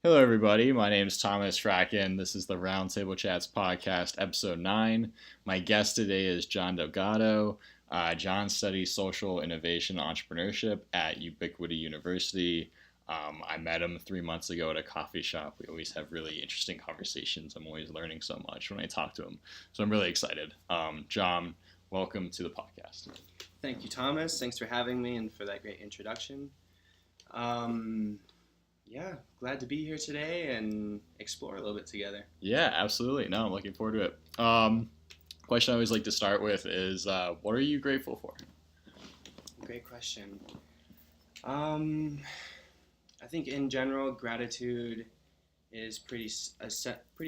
Hello, everybody. My name is Thomas Fracken. This is the Roundtable Chats podcast, episode 9. My guest today is John Delgado. John studies social innovation and entrepreneurship at Ubiquity University. I met him 3 months ago at a coffee shop. We always have really interesting conversations. I'm always learning so much when I talk to him. So I'm really excited. John, welcome to the podcast. Thank you, Thomas. Thanks for having me and for that great introduction. Yeah, glad to be here today and explore a little bit together. Yeah, absolutely. No, I'm looking forward to it. Question I always like to start with is, what are you grateful for? Great question. I think in general, gratitude is pretty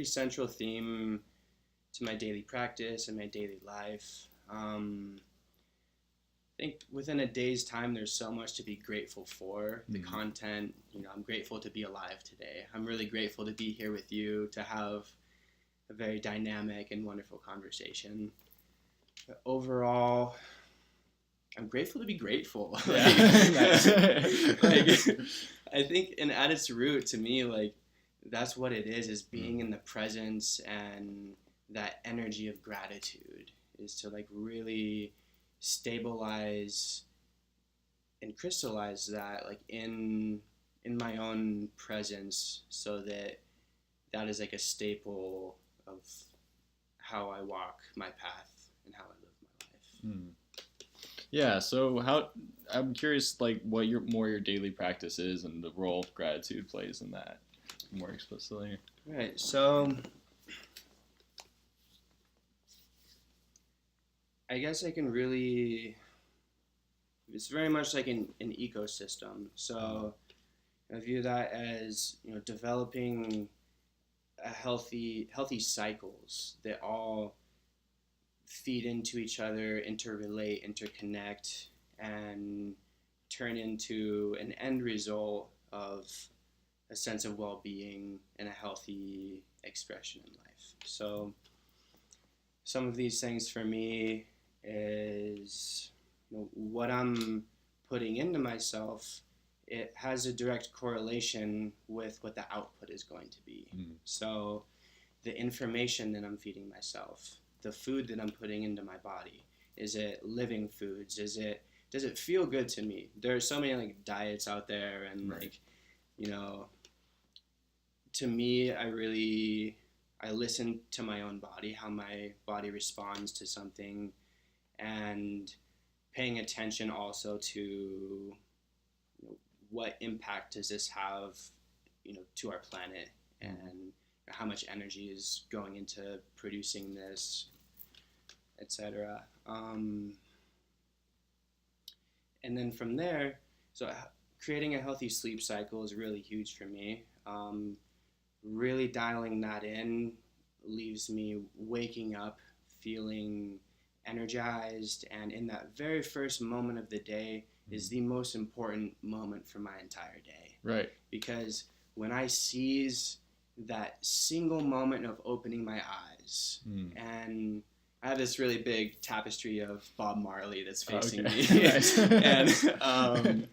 central theme to my daily practice and my daily life. I think within a day's time, there's so much to be grateful for. The content, I'm grateful to be alive today. I'm really grateful to be here with you, to have a very dynamic and wonderful conversation. But overall, I'm grateful to be grateful. Yeah. I think, and at its root, to me, that's what it is being in the presence, and that energy of gratitude is to really stabilize and crystallize that in my own presence, so that is a staple of how I walk my path and how I live my life. Yeah, so I'm curious what your daily practice is and the role gratitude plays in that more explicitly. Right, so I guess it's very much like an ecosystem. So I view that as, developing a healthy cycles that all feed into each other, interrelate, interconnect, and turn into an end result of a sense of well-being and a healthy expression in life. So some of these things for me is, what I'm putting into myself, it has a direct correlation with what the output is going to be. So the information that I'm feeding myself, the food that I'm putting into my body, is it living foods? Does it feel good to me? There are so many diets out there, and right. To me, I listen to my own body, how my body responds to something, and paying attention also to what impact does this have, to our planet, and how much energy is going into producing this, etc. And then from there, so creating a healthy sleep cycle is really huge for me. Really dialing that in leaves me waking up feeling energized, and in that very first moment of the day is the most important moment for my entire day. Right. Because when I seize that single moment of opening my eyes, and I have this really big tapestry of Bob Marley that's facing me, and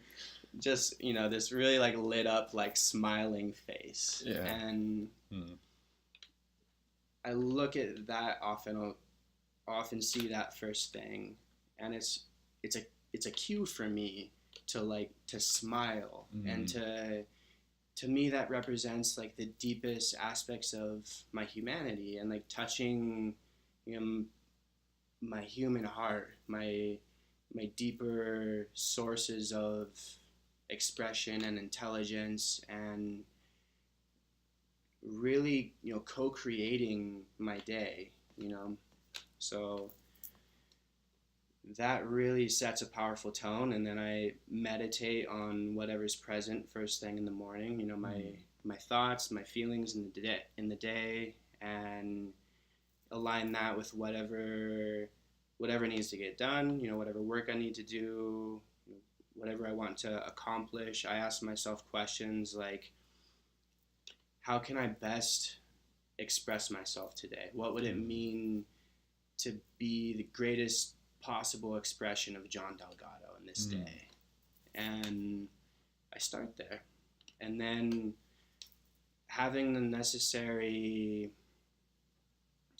just this really lit up smiling face, and I look at that often see that first thing, and it's a cue for me to smile, and to me that represents the deepest aspects of my humanity, and touching my human heart, my deeper sources of expression and intelligence, and really co-creating my day, so that really sets a powerful tone. And then I meditate on whatever's present first thing in the morning, my thoughts, my feelings in the day, and align that with whatever needs to get done, whatever work I need to do, whatever I want to accomplish. I ask myself questions like, how can I best express myself today? What would it mean to be the greatest possible expression of John Delgado in this day? And I start there. And then having the necessary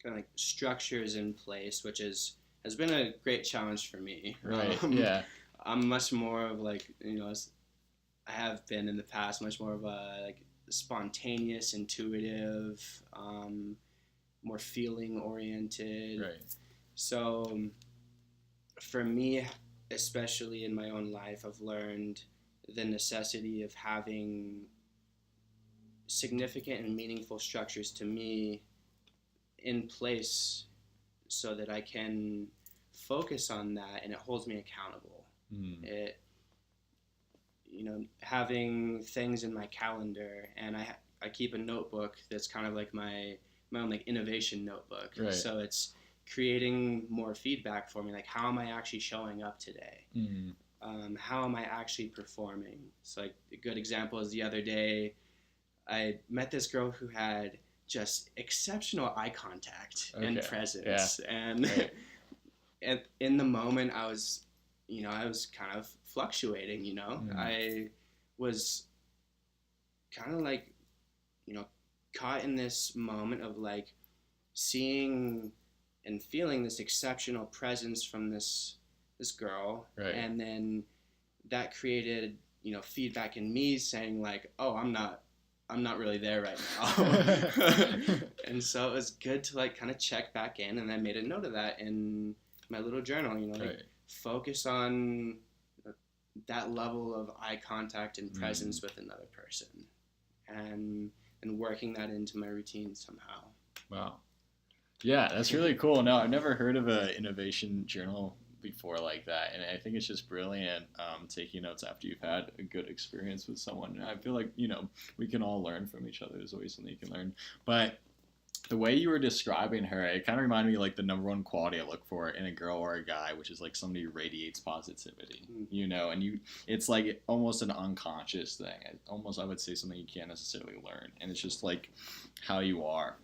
kind of like structures in place, which has been a great challenge for me. Right. Yeah. I'm much more of like, I have been in the past much more of a like spontaneous, intuitive, more feeling oriented. Right. So for me, especially in my own life, I've learned the necessity of having significant and meaningful structures to me in place so that I can focus on that and it holds me accountable. It, having things in my calendar, and I keep a notebook that's kind of like my own like innovation notebook. Right. So it's creating more feedback for me, like how am I actually showing up today? How am I actually performing? So like a good example is the other day I met this girl who had just exceptional eye contact and presence. Yeah. And right. and in the moment I was kind of fluctuating. I was kind of like caught in this moment of like seeing and feeling this exceptional presence from this girl. Right. And then that created feedback in me saying like, oh, I'm not really there right now. And so it was good to like kind of check back in, and I made a note of that in my little journal, like focus on that level of eye contact and presence with another person, and working that into my routine somehow. Wow. Yeah, that's really cool. No, I've never heard of an innovation journal before like that, and I think it's just brilliant taking notes after you've had a good experience with someone. And I feel like we can all learn from each other. There's always something you can learn. But the way you were describing her, it kind of reminded me like the number one quality I look for in a girl or a guy, which is like somebody who radiates positivity. And it's like almost an unconscious thing. I would say something you can't necessarily learn, and it's just like how you are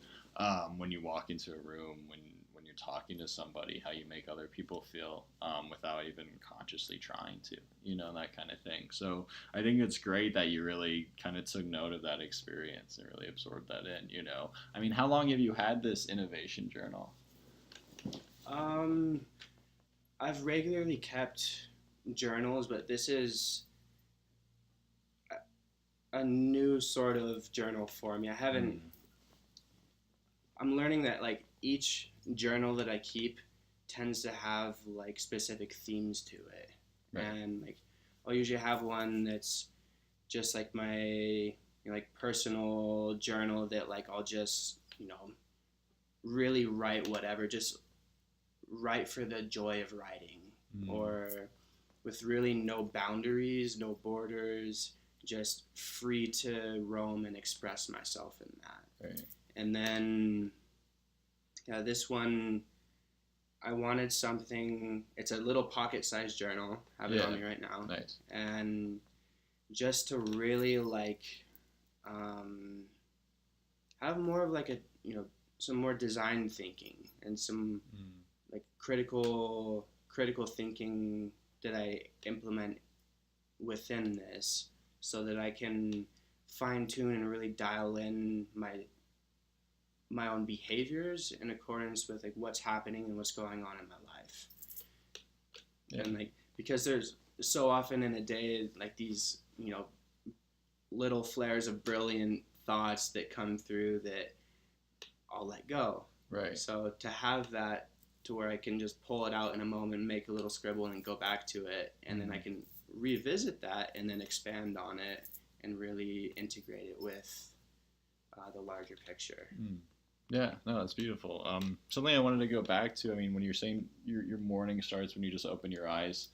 when you walk into a room, when you're talking to somebody, how you make other people feel without even consciously trying to, that kind of thing. So I think it's great that you really kind of took note of that experience and really absorbed that in. I mean, how long have you had this innovation journal? I've regularly kept journals, but this is a new sort of journal for me. I haven't. I'm learning that like each journal that I keep tends to have like specific themes to it. Right. And like I'll usually have one that's just like my like personal journal that like I'll just really write whatever, just write for the joy of writing, or with really no boundaries, no borders, just free to roam and express myself in that. Right. And then this one, I wanted something, it's a little pocket-sized journal. I have it on me right now. Nice. And just to really like have more of like some more design thinking and some like critical thinking that I implement within this, so that I can fine-tune and really dial in my own behaviors in accordance with like what's happening and what's going on in my life. Yeah. And like because there's so often in a day like these little flares of brilliant thoughts that come through that I'll let go. Right. So to have that to where I can just pull it out in a moment, make a little scribble, and go back to it, and then I can revisit that and then expand on it and really integrate it with the larger picture. Yeah, no, that's beautiful. Something I wanted to go back to, I mean, when you're saying your morning starts when you just open your eyes,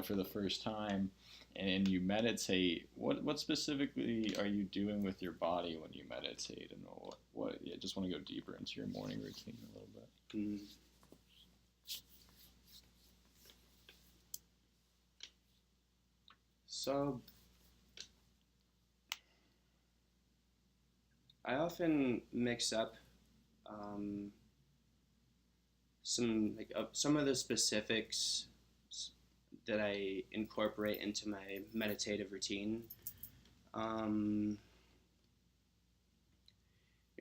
for the first time, and you meditate, what specifically are you doing with your body when you meditate, and what just want to go deeper into your morning routine a little bit. So I often mix up some of the specifics that I incorporate into my meditative routine.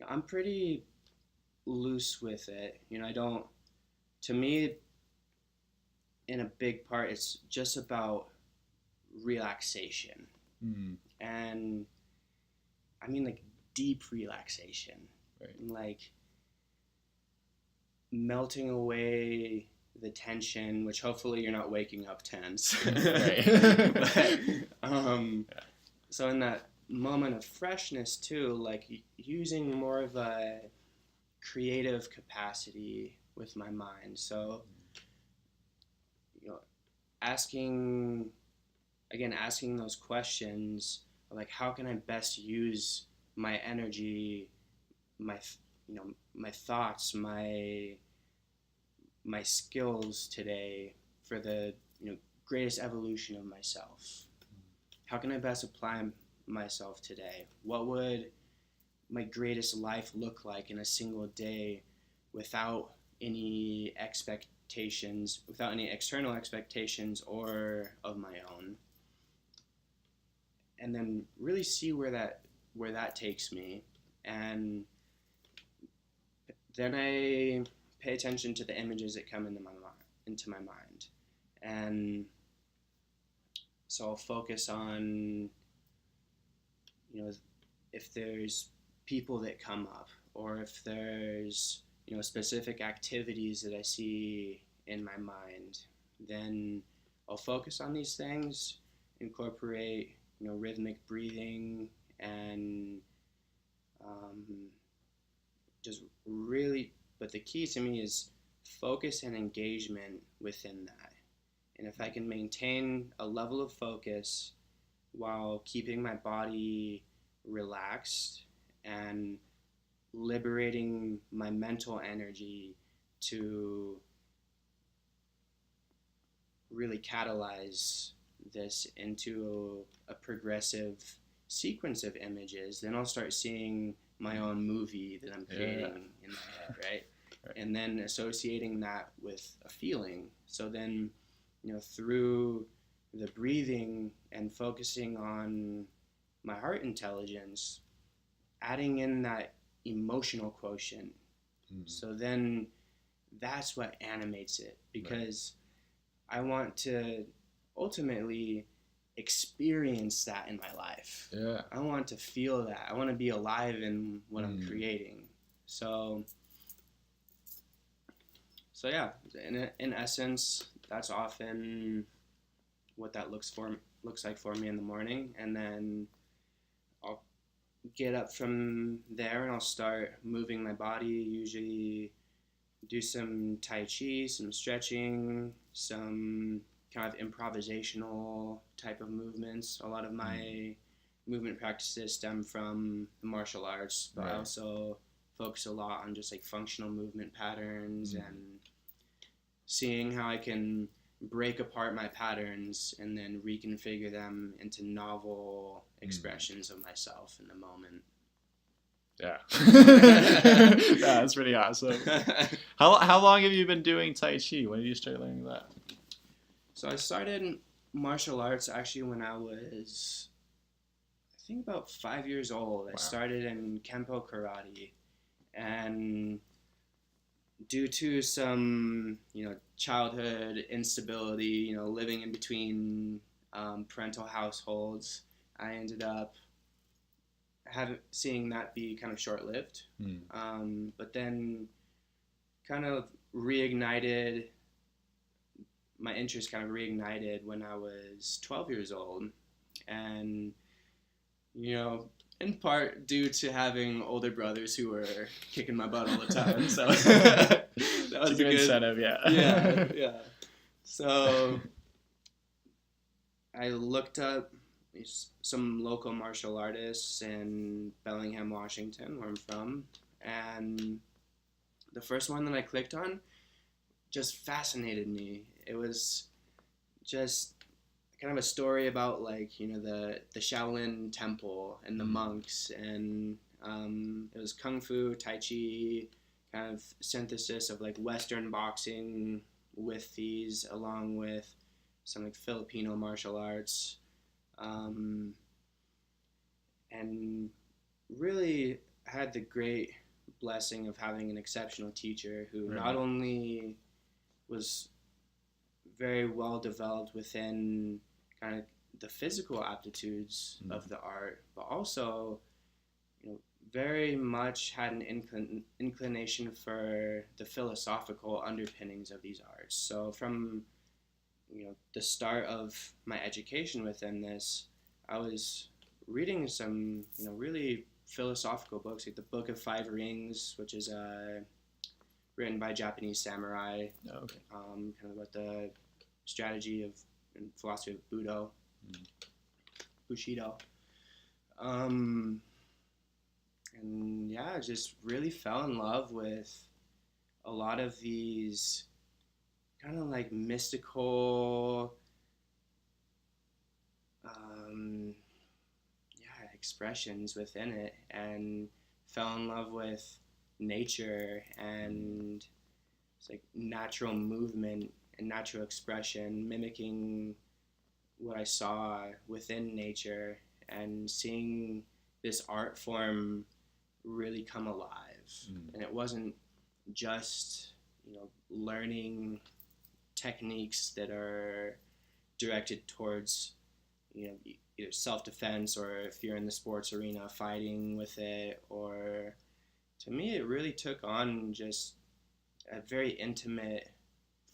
I'm pretty loose with it. I don't, to me, in a big part, it's just about relaxation. And I mean, like, deep relaxation. Right. Like, melting away the tension, which hopefully you're not waking up tense. But, so in that moment of freshness too, like using more of a creative capacity with my mind. So, asking those questions, like, how can I best use my energy, my thoughts, my skills today for the greatest evolution of myself? How can I best apply myself today? What would my greatest life look like in a single day without any expectations, without any external expectations or of my own? And then really see where that takes me. And then I pay attention to the images that come into my mind. And so I'll focus on, if there's people that come up, or if there's, specific activities that I see in my mind, then I'll focus on these things, incorporate, rhythmic breathing, and just really, but the key to me is focus and engagement within that. And if I can maintain a level of focus while keeping my body relaxed and liberating my mental energy to really catalyze this into a progressive sequence of images, then I'll start seeing my own movie that I'm creating in my head, right? And then associating that with a feeling. So then, through the breathing and focusing on my heart intelligence, adding in that emotional quotient. So then that's what animates it, because I want to ultimately experience that in my life. I want to feel that. I want to be alive in what I'm creating. So yeah, in essence, that's often what that looks like for me in the morning. And then I'll get up from there and I'll start moving my body, usually do some Tai Chi, some stretching, some kind of improvisational type of movements. A lot of my movement practices stem from the martial arts, but I also focus a lot on just like functional movement patterns and seeing how I can break apart my patterns and then reconfigure them into novel expressions of myself in the moment. That's pretty awesome. How long have you been doing Tai Chi? When did you start learning that? So I started martial arts actually when I was, I think, about 5 years old. Wow. I started in Kempo Karate, and due to some, childhood instability, living in between parental households, I ended up seeing that be kind of short-lived. But then kind of my interest kind of reignited when I was 12 years old. And, in part due to having older brothers who were kicking my butt all the time. So that was a good incentive, yeah. So I looked up some local martial artists in Bellingham, Washington, where I'm from. And the first one that I clicked on just fascinated me. It was just kind of a story about the Shaolin temple and the monks, and it was Kung Fu, Tai Chi, kind of synthesis of Western boxing with these, along with some Filipino martial arts, and really I had the great blessing of having an exceptional teacher who Right. not only was very well developed within kind of the physical aptitudes of the art, but also, very much had an inclination for the philosophical underpinnings of these arts. So from the start of my education within this, I was reading some really philosophical books, like the Book of Five Rings, which is written by Japanese samurai, Oh, okay. kind of about the strategy of and philosophy of Bushido. And yeah, I just really fell in love with a lot of these kind of like mystical, expressions within it, and fell in love with nature and it's like natural movement and natural expression, mimicking what I saw within nature and seeing this art form really come alive. And it wasn't just learning techniques that are directed towards either self-defense, or if you're in the sports arena fighting with it, or to me it really took on just a very intimate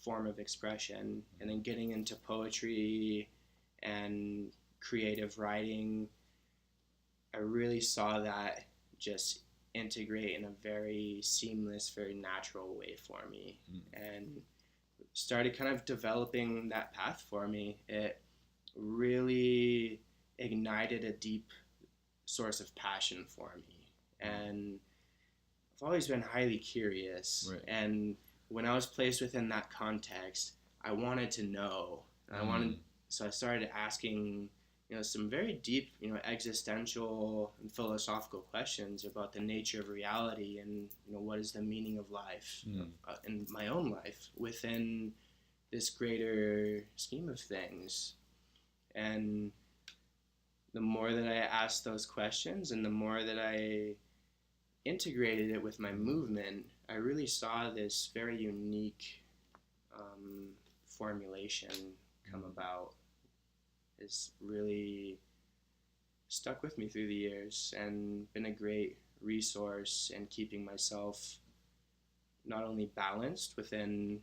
form of expression. And then getting into poetry and creative writing, I really saw that just integrate in a very seamless, very natural way for me, and started kind of developing that path for me. It really ignited a deep source of passion for me, and I've always been highly curious. Right. And when I was placed within that context, I wanted to know. So I started asking some very deep, existential and philosophical questions about the nature of reality, and what is the meaning of life, in my own life within this greater scheme of things. And the more that I asked those questions, and the more that I integrated it with my movement, I really saw this very unique formulation come about. It's really stuck with me through the years and been a great resource in keeping myself not only balanced within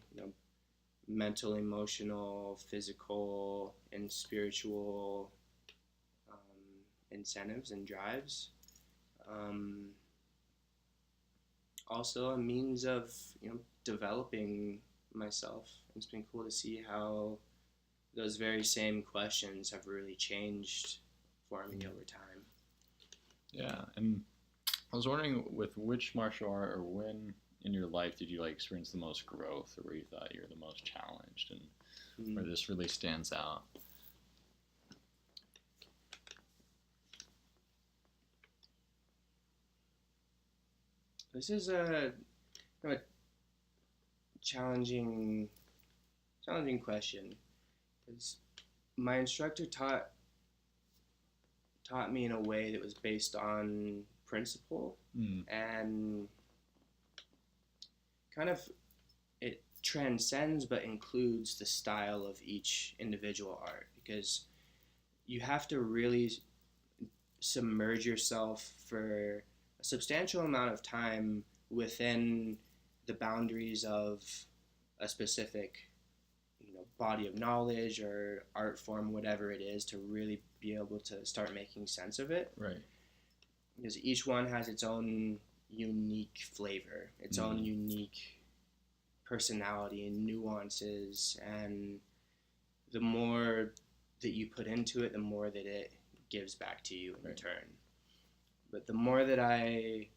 mental, emotional, physical, and spiritual incentives and drives. Also a means of developing myself. It's been cool to see how those very same questions have really changed for me over time. Yeah, and I was wondering, with which martial art or when in your life did you experience the most growth, or where you thought you were the most challenged, and where this really stands out? This is a challenging question, because my instructor taught me in a way that was based on principle, and kind of it transcends but includes the style of each individual art, because you have to really submerge yourself for a substantial amount of time within the boundaries of a specific body of knowledge or art form, whatever it is, to really be able to start making sense of it. Right. Because each one has its own unique flavor, its own unique personality and nuances, and the more that you put into it, the more that it gives back to you in return. But the more that I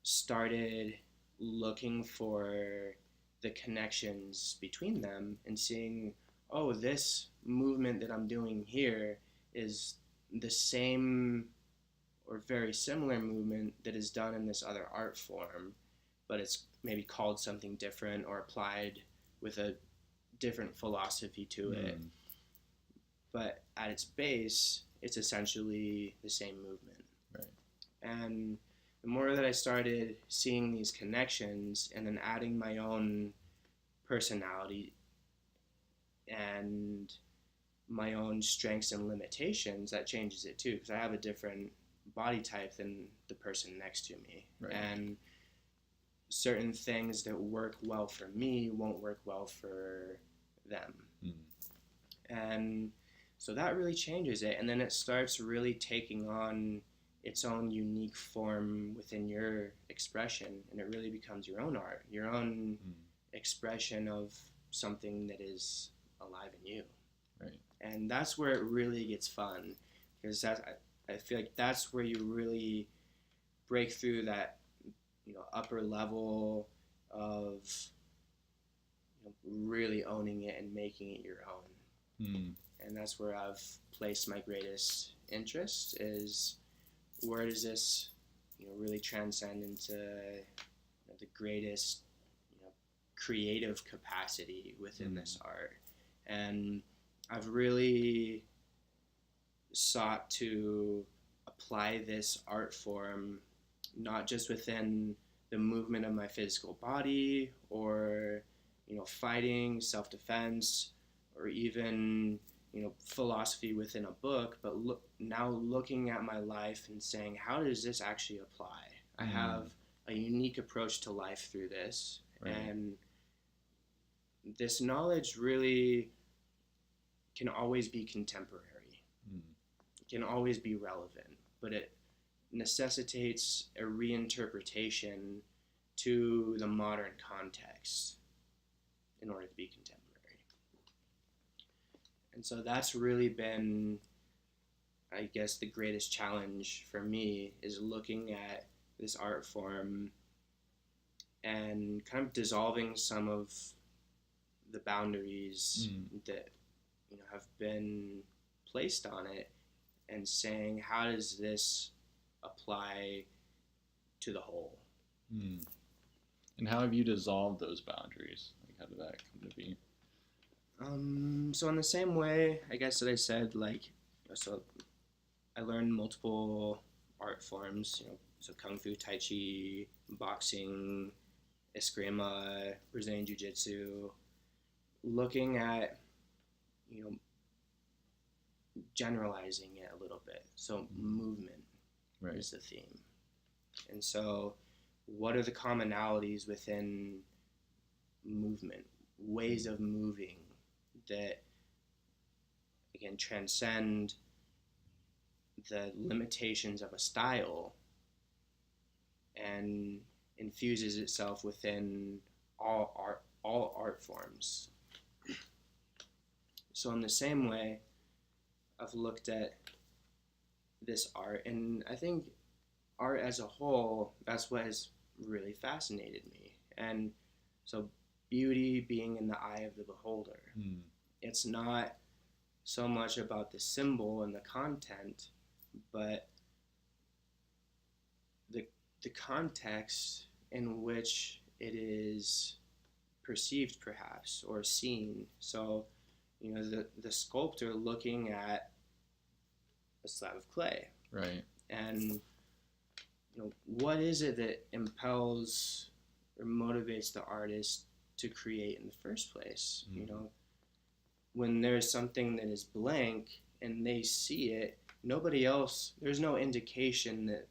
started looking for the connections between them and seeing, oh, this movement that I'm doing here is the same or very similar movement that is done in this other art form, but it's maybe called something different or applied with a different philosophy to it. But at its base, it's essentially the same movement. Right. And the more that I started seeing these connections and then adding my own personality and my own strengths and limitations, that changes it too, because I have a different body type than the person next to me. Right. And certain things that work well for me won't work well for them. And so that really changes it, and then it starts really taking on its own unique form within your expression, and it really becomes your own art, your own expression of something that is alive in you. Right. And that's where it really gets fun, because I feel like that's where you really break through that, upper level of really owning it and making it your own. And that's where I've placed my greatest interest, is where does this really transcend into the greatest creative capacity within this art. And I've really sought to apply this art form not just within the movement of my physical body, or fighting, self-defense, or even philosophy within a book, but now looking at my life and saying, how does this actually apply? I have a unique approach to life through this. Right. And this knowledge really can always be contemporary. It can always be relevant, but it necessitates a reinterpretation to the modern context in order to be contemporary. And so that's really been, I guess, the greatest challenge for me, is looking at this art form and kind of dissolving some of the boundaries that have been placed on it, and saying, how does this apply to the whole? And how have you dissolved those boundaries? Like, how did that come to be? So in the same way, I guess, that I said, so I learned multiple art forms, so Kung Fu, Tai Chi, boxing, Eskrima, Brazilian Jiu-Jitsu, looking at, generalizing it a little bit. So movement is the theme. And so what are the commonalities within movement, ways of moving that, again, transcend the limitations of a style and infuses itself within all art forms. So in the same way, I've looked at this art, and I think art as a whole, that's what has really fascinated me. And so beauty being in the eye of the beholder. It's not so much about the symbol and the content, but the context in which it is perceived, perhaps, or seen. So, the sculptor looking at a slab of clay. Right. And, what is it that impels or motivates the artist to create in the first place? When there's something that is blank and they see it, nobody else, there's no indication that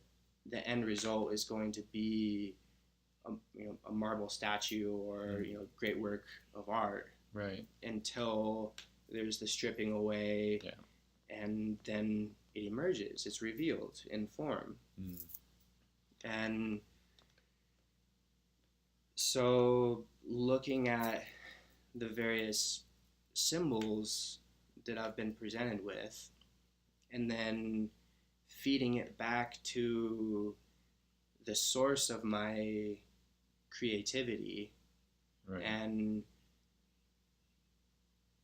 the end result is going to be a marble statue or great work of art, right, until there's the stripping away, and then it emerges, it's revealed in form. And so looking at the various symbols that I've been presented with, and then feeding it back to the source of my creativity, and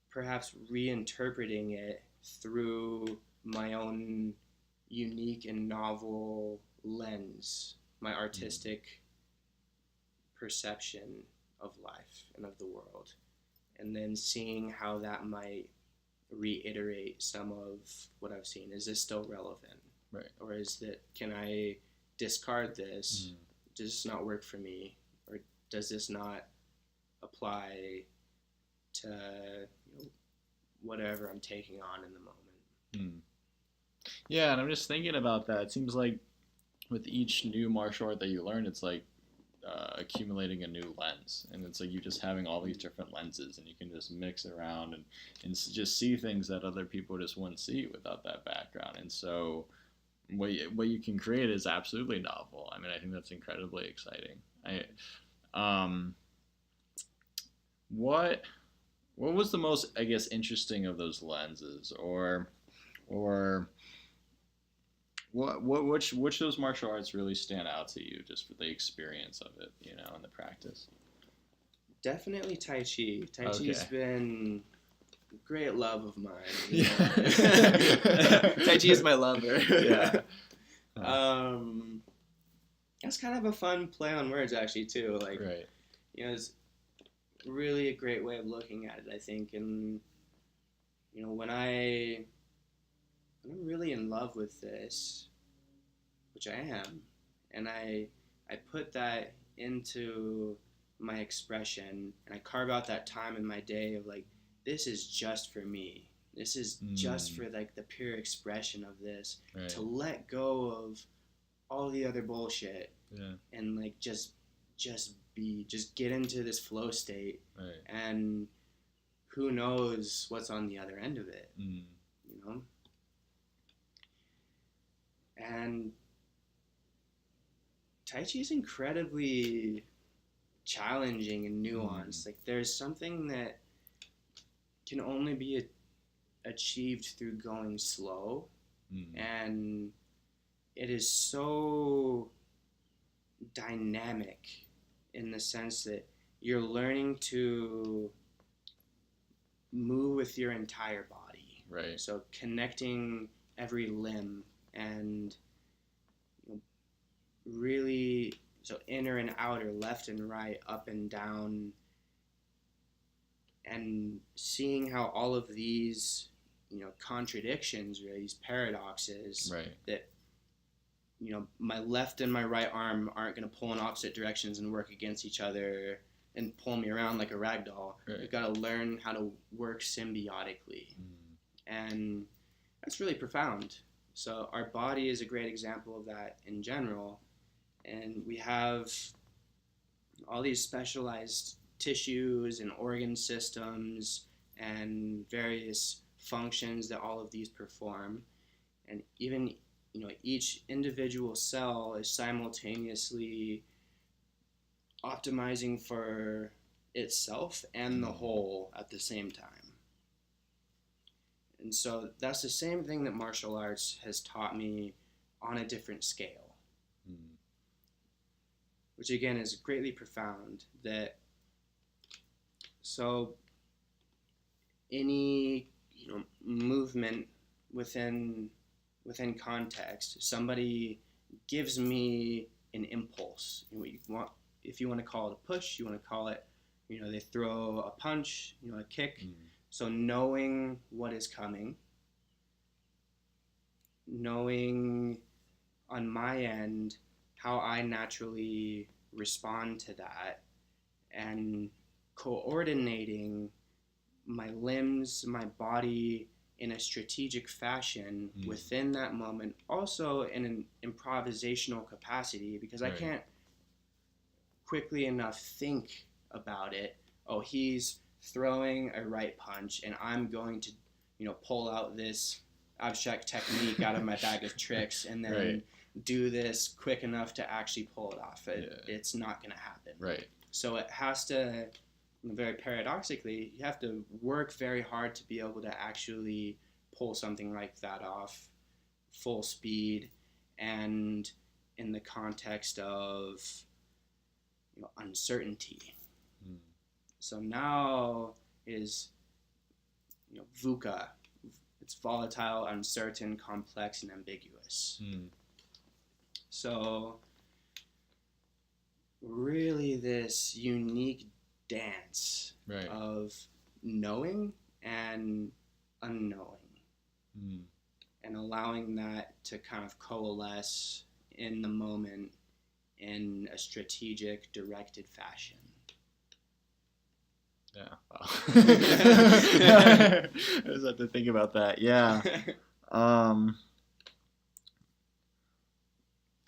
perhaps reinterpreting it through my own unique and novel lens, my artistic perception of life and of the world, and then seeing how that might reiterate some of what I've seen. Is this still relevant? Right. Or can I discard this? Does this not work for me? Or does this not apply to whatever I'm taking on in the moment? Yeah, and I'm just thinking about that. It seems like with each new martial art that you learn, it's like accumulating a new lens, and it's like you just having all these different lenses, and you can just mix around and just see things that other people just wouldn't see without that background. And so what you can create is absolutely novel. I mean, I think that's incredibly exciting. What was the most, I guess, interesting of those lenses, or which of those martial arts really stand out to you, just for the experience of it, and the practice? Definitely Tai Chi. Tai Chi's Okay. been a great love of mine. Yeah. Tai Chi is my lover. Yeah. That's kind of a fun play on words, actually, too. Like, Right. It's really a great way of looking at it, I think. And when I'm really in love with this, which I am, and I put that into my expression, and I carve out that time in my day of like, this is just for me. This is just for like the pure expression of this, Right. to let go of all the other bullshit, and like just get into this flow state, Right. and who knows what's on the other end of it, And Tai Chi is incredibly challenging and nuanced. Like, there's something that can only be achieved through going slow, and it is so dynamic in the sense that you're learning to move with your entire body. Right. So connecting every limb, and really, so inner and outer, left and right, up and down, and seeing how all of these contradictions, or these paradoxes, Right. that my left and my right arm aren't going to pull in opposite directions and work against each other and pull me around like a rag doll. Right. You've got to learn how to work symbiotically, and that's really profound. So our body is a great example of that in general, and we have all these specialized tissues and organ systems and various functions that all of these perform, and even each individual cell is simultaneously optimizing for itself and the whole at the same time. And so that's the same thing that martial arts has taught me on a different scale, which again is greatly profound. That so any movement within context, somebody gives me an impulse. If you want to call it a push, you want to call it, they throw a punch, a kick. So knowing what is coming, knowing on my end how I naturally respond to that, and coordinating my limbs, my body in a strategic fashion within that moment, also in an improvisational capacity, because I can't quickly enough think about it. Oh, he's throwing a right punch, and I'm going to, pull out this abstract technique out of my bag of tricks, and then do this quick enough to actually pull it off. It's not going to happen. Right. So it has to, very paradoxically, you have to work very hard to be able to actually pull something like that off full speed, and in the context of uncertainty. So now is VUCA. It's volatile, uncertain, complex, and ambiguous. So really this unique dance of knowing and unknowing, and allowing that to kind of coalesce in the moment in a strategic, directed fashion. Yeah. Wow. I just have to think about that. Yeah.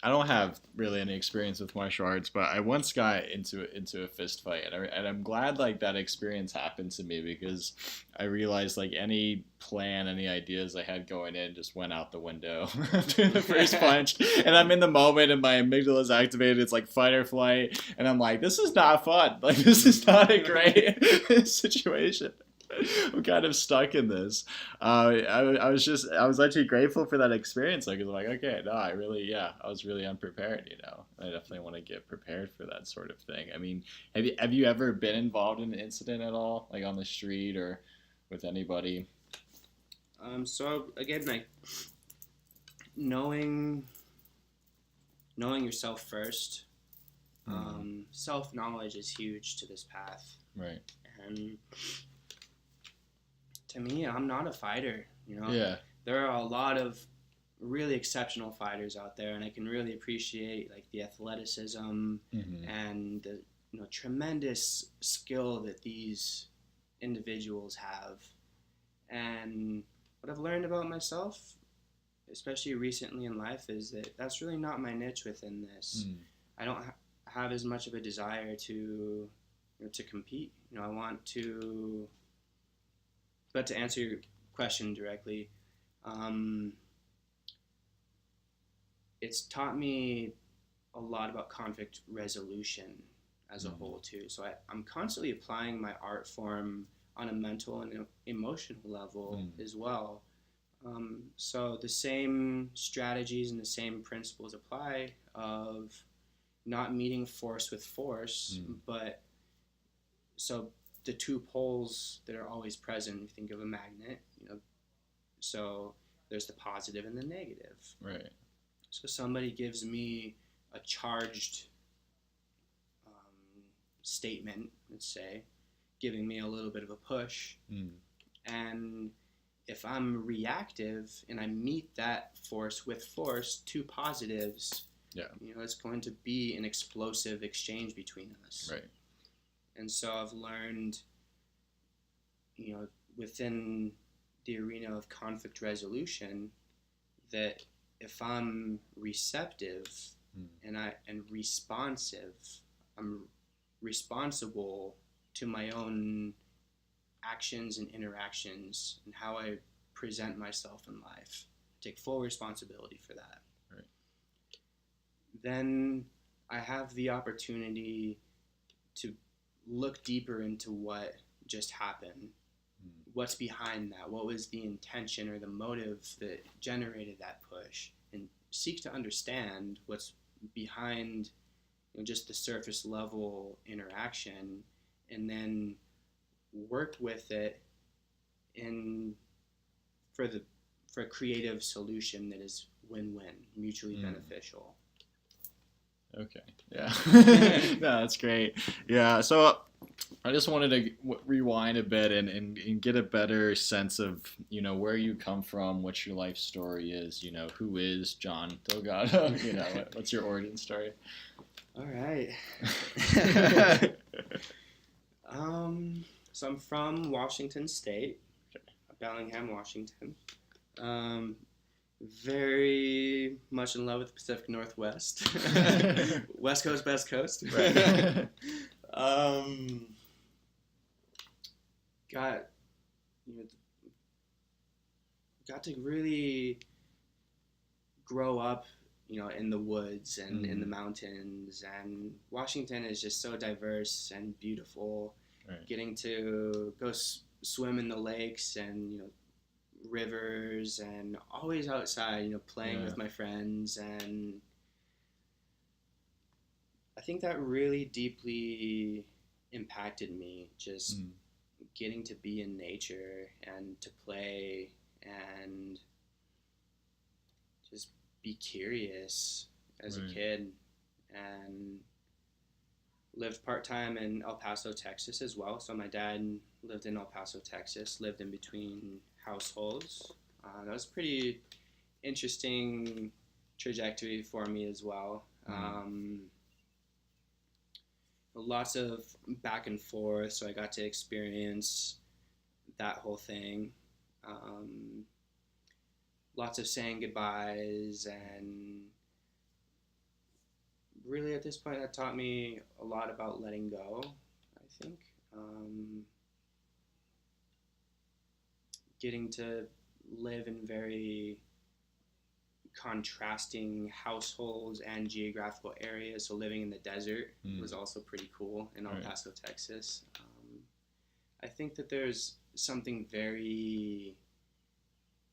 I don't have really any experience with martial arts, but I once got into a fist fight, and I'm glad like that experience happened to me, because I realized like any plan, any ideas I had going in just went out the window after the first punch, and I'm in the moment, and my amygdala is activated. It's like fight or flight, and I'm like, this is not fun. Like this is not a great situation. I'm kind of stuck in this. I was actually grateful for that experience. Like, I was like, okay, no, I was really unprepared. I definitely want to get prepared for that sort of thing. I mean, have you ever been involved in an incident at all, like on the street or with anybody? So again, like knowing yourself first. Self-knowledge is huge to this path. Right. And to me, I'm not a fighter, Yeah. There are a lot of really exceptional fighters out there, and I can really appreciate like the athleticism and the tremendous skill that these individuals have. And what I've learned about myself, especially recently in life, is that that's really not my niche within this. I don't have as much of a desire to compete. I want to. But to answer your question directly, it's taught me a lot about conflict resolution as a whole too. So I'm constantly applying my art form on a mental and emotional level as well. So the same strategies and the same principles apply of not meeting force with force, but so the two poles that are always present, if you think of a magnet, so there's the positive and the negative. Right. So somebody gives me a charged statement, let's say, giving me a little bit of a push. And if I'm reactive and I meet that force with force, two positives, it's going to be an explosive exchange between us. Right. And so I've learned, within the arena of conflict resolution, that if I'm receptive and responsive, I'm responsible to my own actions and interactions and how I present myself in life. Take full responsibility for that. Right. Then I have the opportunity to look deeper into what just happened. What's behind that? What was the intention or the motive that generated that push? And seek to understand what's behind just the surface level interaction, and then work with it for a creative solution that is win-win, mutually beneficial. Okay. Yeah. No, that's great. Yeah. So I just wanted to rewind a bit and get a better sense of, where you come from, what your life story is, who is John Delgado, what's your origin story? All right. So I'm from Washington State, Bellingham, Washington. Very much in love with the Pacific Northwest. West Coast, Best Coast. Right. Got to really grow up, in the woods and in the mountains, and Washington is just so diverse and beautiful. Right. Getting to go swim in the lakes and rivers, and always outside, playing with my friends, and I think that really deeply impacted me, just getting to be in nature and to play and just be curious as a kid. And lived part-time in El Paso, Texas as well. So my dad lived in El Paso, Texas, lived in between households. That was a pretty interesting trajectory for me as well. Lots of back and forth, so I got to experience that whole thing. Lots of saying goodbyes, and really at this point that taught me a lot about letting go, I think. Getting to live in very contrasting households and geographical areas. So living in the desert was also pretty cool in El Paso, Texas. I think that there's something very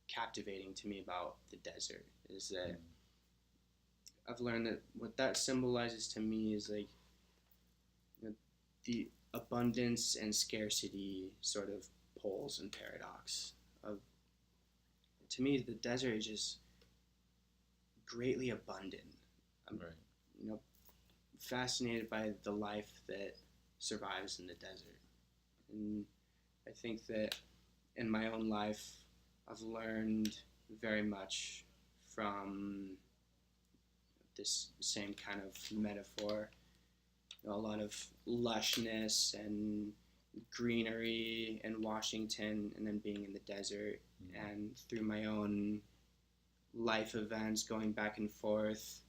captivating to me about the desert, is that I've learned that what that symbolizes to me is like the abundance and scarcity sort of poles and paradox of, to me, the desert is just greatly abundant. I'm fascinated by the life that survives in the desert. And I think that in my own life, I've learned very much from this same kind of metaphor. A lot of lushness and greenery in Washington, and then being in the desert, and through my own life events going back and forth,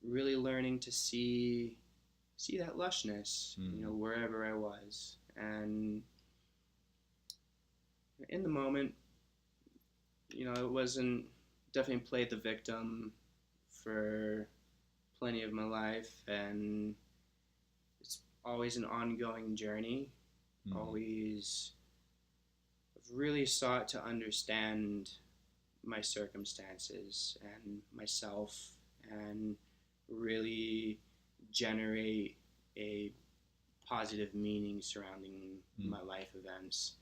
really learning to see that lushness, wherever I was. And in the moment, it wasn't, definitely played the victim for plenty of my life, and it's always an ongoing journey. Always I've really sought to understand my circumstances and myself, and really generate a positive meaning surrounding my life events.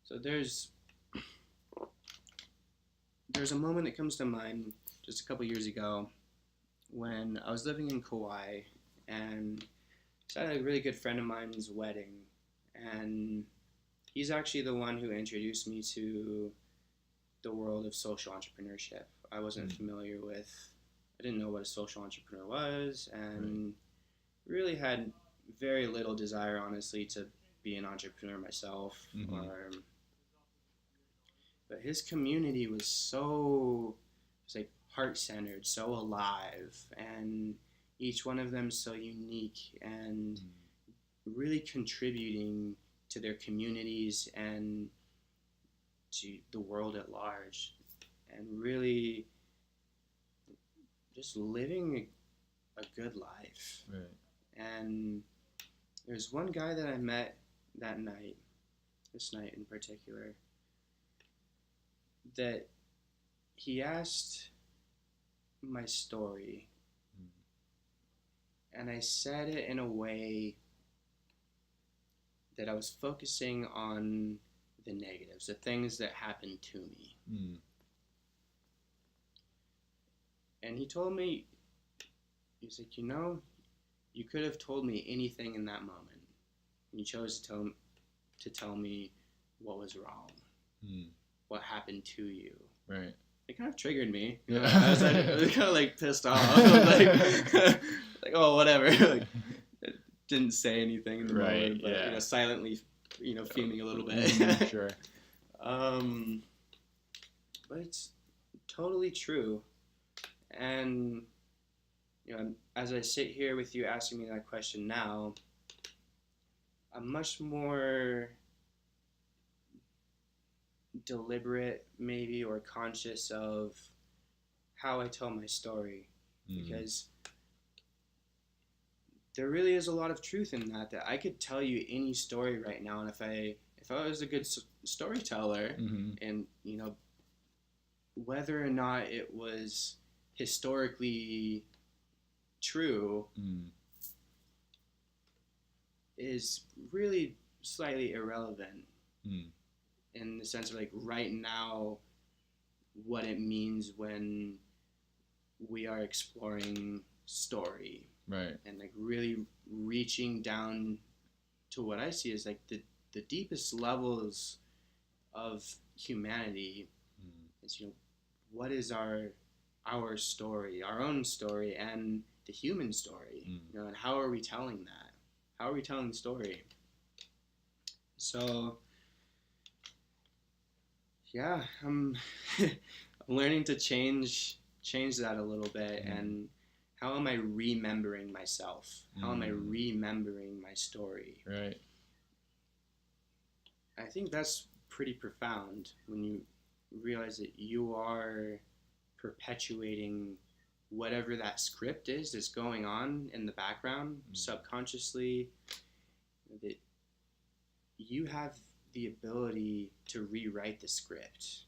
So there's a moment that comes to mind just a couple years ago when I was living in Kauai, and it's at a really good friend of mine's wedding, and he's actually the one who introduced me to the world of social entrepreneurship. I wasn't familiar with, I didn't know what a social entrepreneur was, and really had very little desire, honestly, to be an entrepreneur myself. But his community was so, it's like heart-centered, so alive, and each one of them so unique, and really contributing to their communities and to the world at large, and really just living a good life. And there's one guy that I met that night, this night in particular, that he asked my story, and I said it in a way that I was focusing on the negatives, the things that happened to me. And he told me, he's like, you could have told me anything in that moment. And you chose to tell me what was wrong, what happened to you. It kind of triggered me. I was kind of like pissed off. like, oh, whatever. Didn't say anything in the moment, but silently, fuming a little bit. Sure. But it's totally true. And as I sit here with you asking me that question now, I'm much more deliberate, maybe, or conscious of how I tell my story, because there really is a lot of truth in that I could tell you any story right now, and if I was a good storyteller, and whether or not it was historically true is really slightly irrelevant in the sense of like right now what it means when we are exploring story, and like really reaching down to what I see as like the deepest levels of humanity. Is what is our story, our own story, and the human story, you know, and how are we telling that? How are we telling the story? So, yeah, I'm learning to change that a little bit, and how am I remembering myself? How am I remembering my story? Right. I think that's pretty profound when you realize that you are perpetuating whatever that script is that's going on in the background subconsciously, that you have the ability to rewrite the script.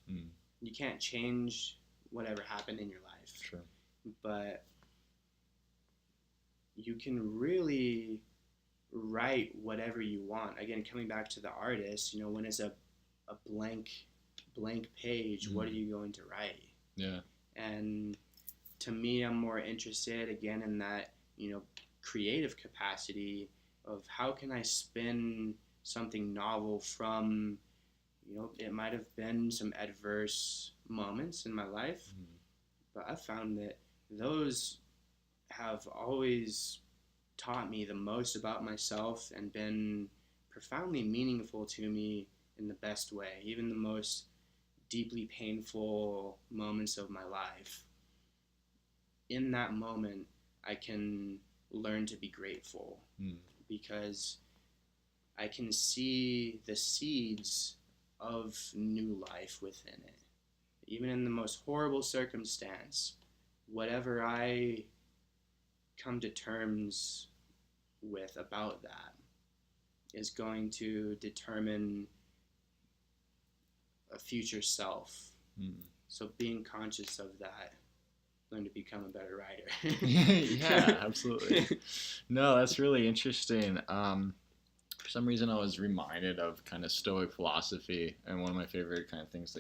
You can't change whatever happened in your life. Sure. But you can really write whatever you want. Again, coming back to the artist, you know, when it's a blank page, what are you going to write? Yeah. And to me, I'm more interested again in that, you know, creative capacity of how can I spin something novel from, you know, it might have been some adverse moments in my life, but I've found that those have always taught me the most about myself and been profoundly meaningful to me in the best way, even the most deeply painful moments of my life. In that moment, I can learn to be grateful because I can see the seeds of new life within it. Even in the most horrible circumstance, whatever I come to terms with about that is going to determine a future self. So being conscious of that, learn to become a better writer. Yeah, absolutely. No, that's really interesting. For some reason, I was reminded of kind of Stoic philosophy, and one of my favorite kind of things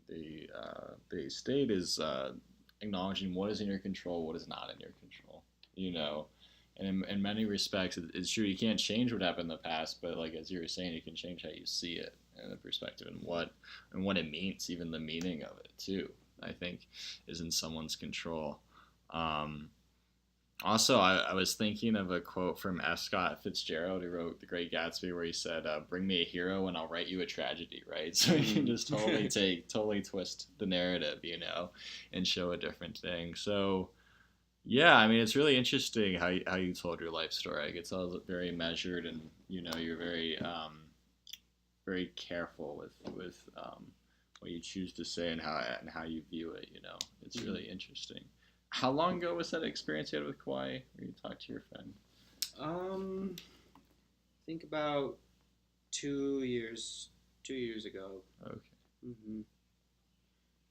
they state is acknowledging what is in your control, what is not in your control. You know, and in many respects, it's true you can't change what happened in the past, but like as you were saying, you can change how you see it and the perspective and what it means, even the meaning of it too. I think is in someone's control. Also, I was thinking of a quote from F. Scott Fitzgerald, who wrote The Great Gatsby, where he said, "Bring me a hero, and I'll write you a tragedy." Right? So you can just totally twist the narrative, you know, and show a different thing. So, yeah, I mean, it's really interesting how you told your life story. Like, it's all very measured, and you know, you're very very careful with what you choose to say and how you view it. You know, it's really interesting. How long ago was that experience you had with Kauai, where you talked to your friend? Think about 2 years ago. Okay.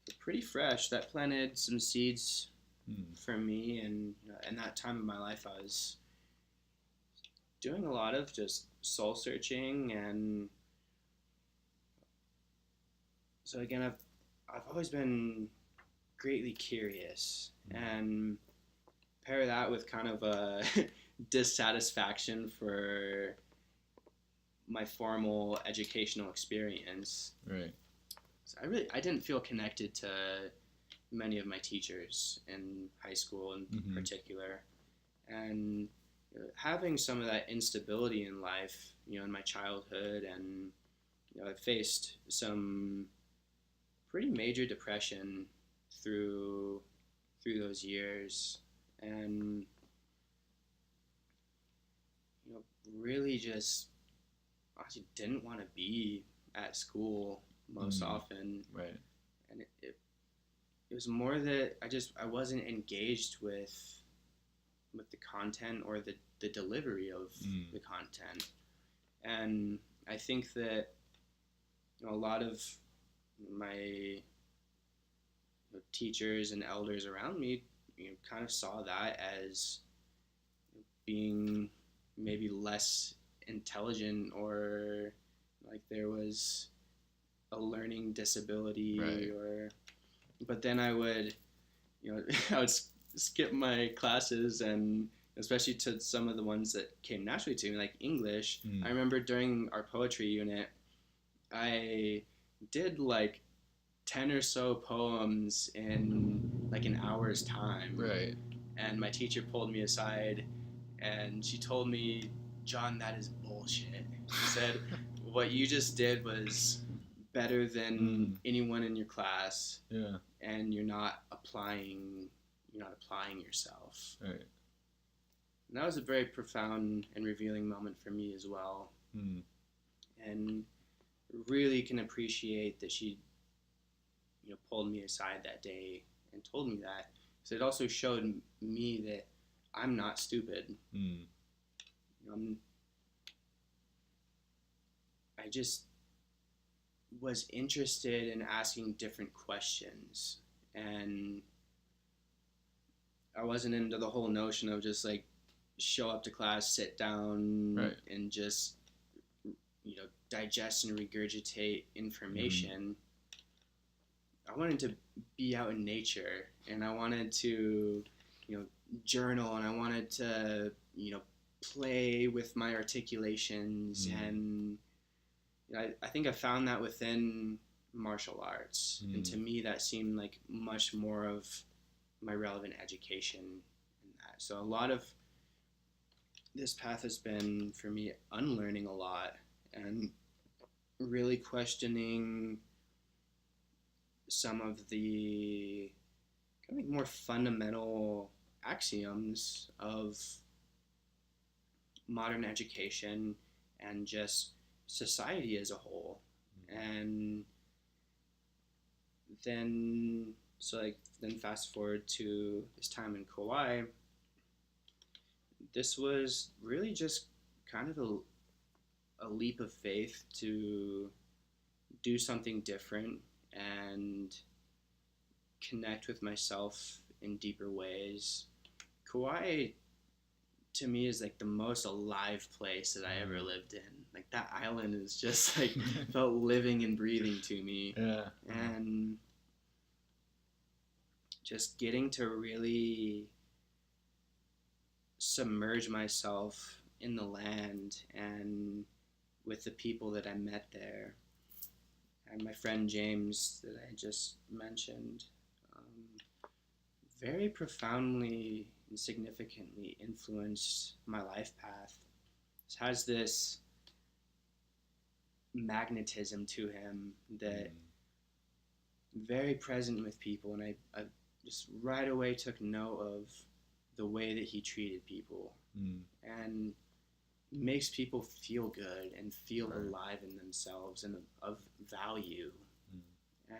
So pretty fresh. That planted some seeds for me, and in that time of my life, I was doing a lot of just soul searching, and so again, I've always been greatly curious, and pair that with kind of a dissatisfaction for my formal educational experience. Right. So I didn't feel connected to many of my teachers in high school in particular, and having some of that instability in life, you know, in my childhood, and you know, I faced some pretty major depression through those years, and you know, really just actually didn't want to be at school most often. Right. And it was more that I wasn't engaged with the content or the delivery of the content. And I think that, you know, a lot of my teachers and elders around me, you know, kind of saw that as being maybe less intelligent, or like there was a learning disability, right. But then I would, you know, I would skip my classes, and especially to some of the ones that came naturally to me, like English. I remember during our poetry unit, I did like 10 or so poems in like an hour's time. Right. And my teacher pulled me aside and she told me, John, that is bullshit. She said, what you just did was better than anyone in your class. Yeah. And you're not applying yourself. Right. And that was a very profound and revealing moment for me as well. And really can appreciate that she, pulled me aside that day and told me that. So it also showed me that I'm not stupid. I just was interested in asking different questions, and I wasn't into the whole notion of just like show up to class, sit down, and just digest and regurgitate information. I wanted to be out in nature, and I wanted to journal, and I wanted to play with my articulations. And I think I found that within martial arts, and to me that seemed like much more of my relevant education in that. So a lot of this path has been for me unlearning a lot and really questioning some of the kind of more fundamental axioms of modern education and just society as a whole. And then fast forward to this time in Kauai, this was really just kind of a leap of faith to do something different and connect with myself in deeper ways. Kauai to me is like the most alive place that I ever lived in. Like that island is just like felt living and breathing to me. Yeah. And just getting to really submerge myself in the land and with the people that I met there. And my friend James that I just mentioned, very profoundly and significantly influenced my life path. He has this magnetism to him that very present with people, and I just right away took note of the way that he treated people and makes people feel good and feel alive in themselves and of value.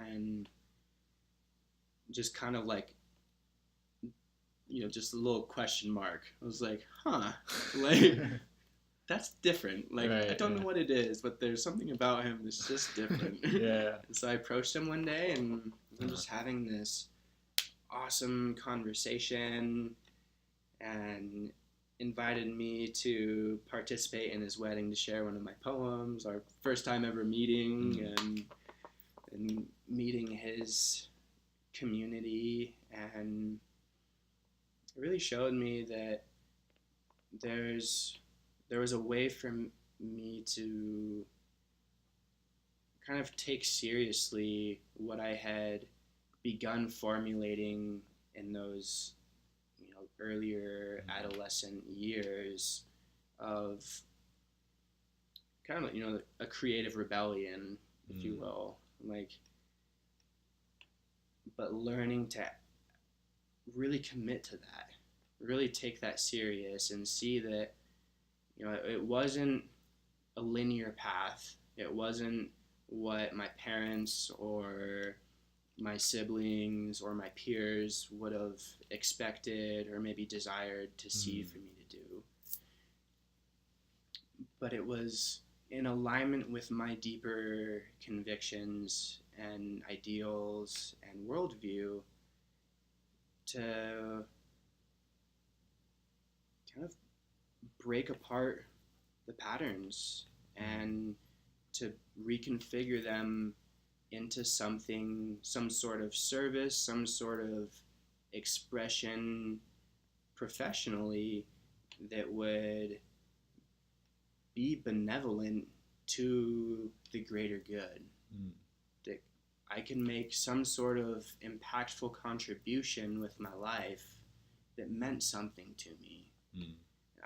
And just kind of like just a little question mark. I was like, like that's different. Like I don't know what it is, but there's something about him that's just different. And so I approached him one day, and I'm just having this awesome conversation, and invited me to participate in his wedding to share one of my poems. Our first time ever meeting, and meeting his community, and it really showed me that there was a way for me to kind of take seriously what I had begun formulating in those earlier adolescent years of kind of a creative rebellion, if you will, but learning to really commit to that, really take that serious, and see that it wasn't a linear path. It wasn't what my parents or my siblings or my peers would have expected or maybe desired to see for me to do. But it was in alignment with my deeper convictions and ideals and worldview to kind of break apart the patterns and to reconfigure them into something, some sort of service, some sort of expression professionally that would be benevolent to the greater good, that I can make some sort of impactful contribution with my life that meant something to me.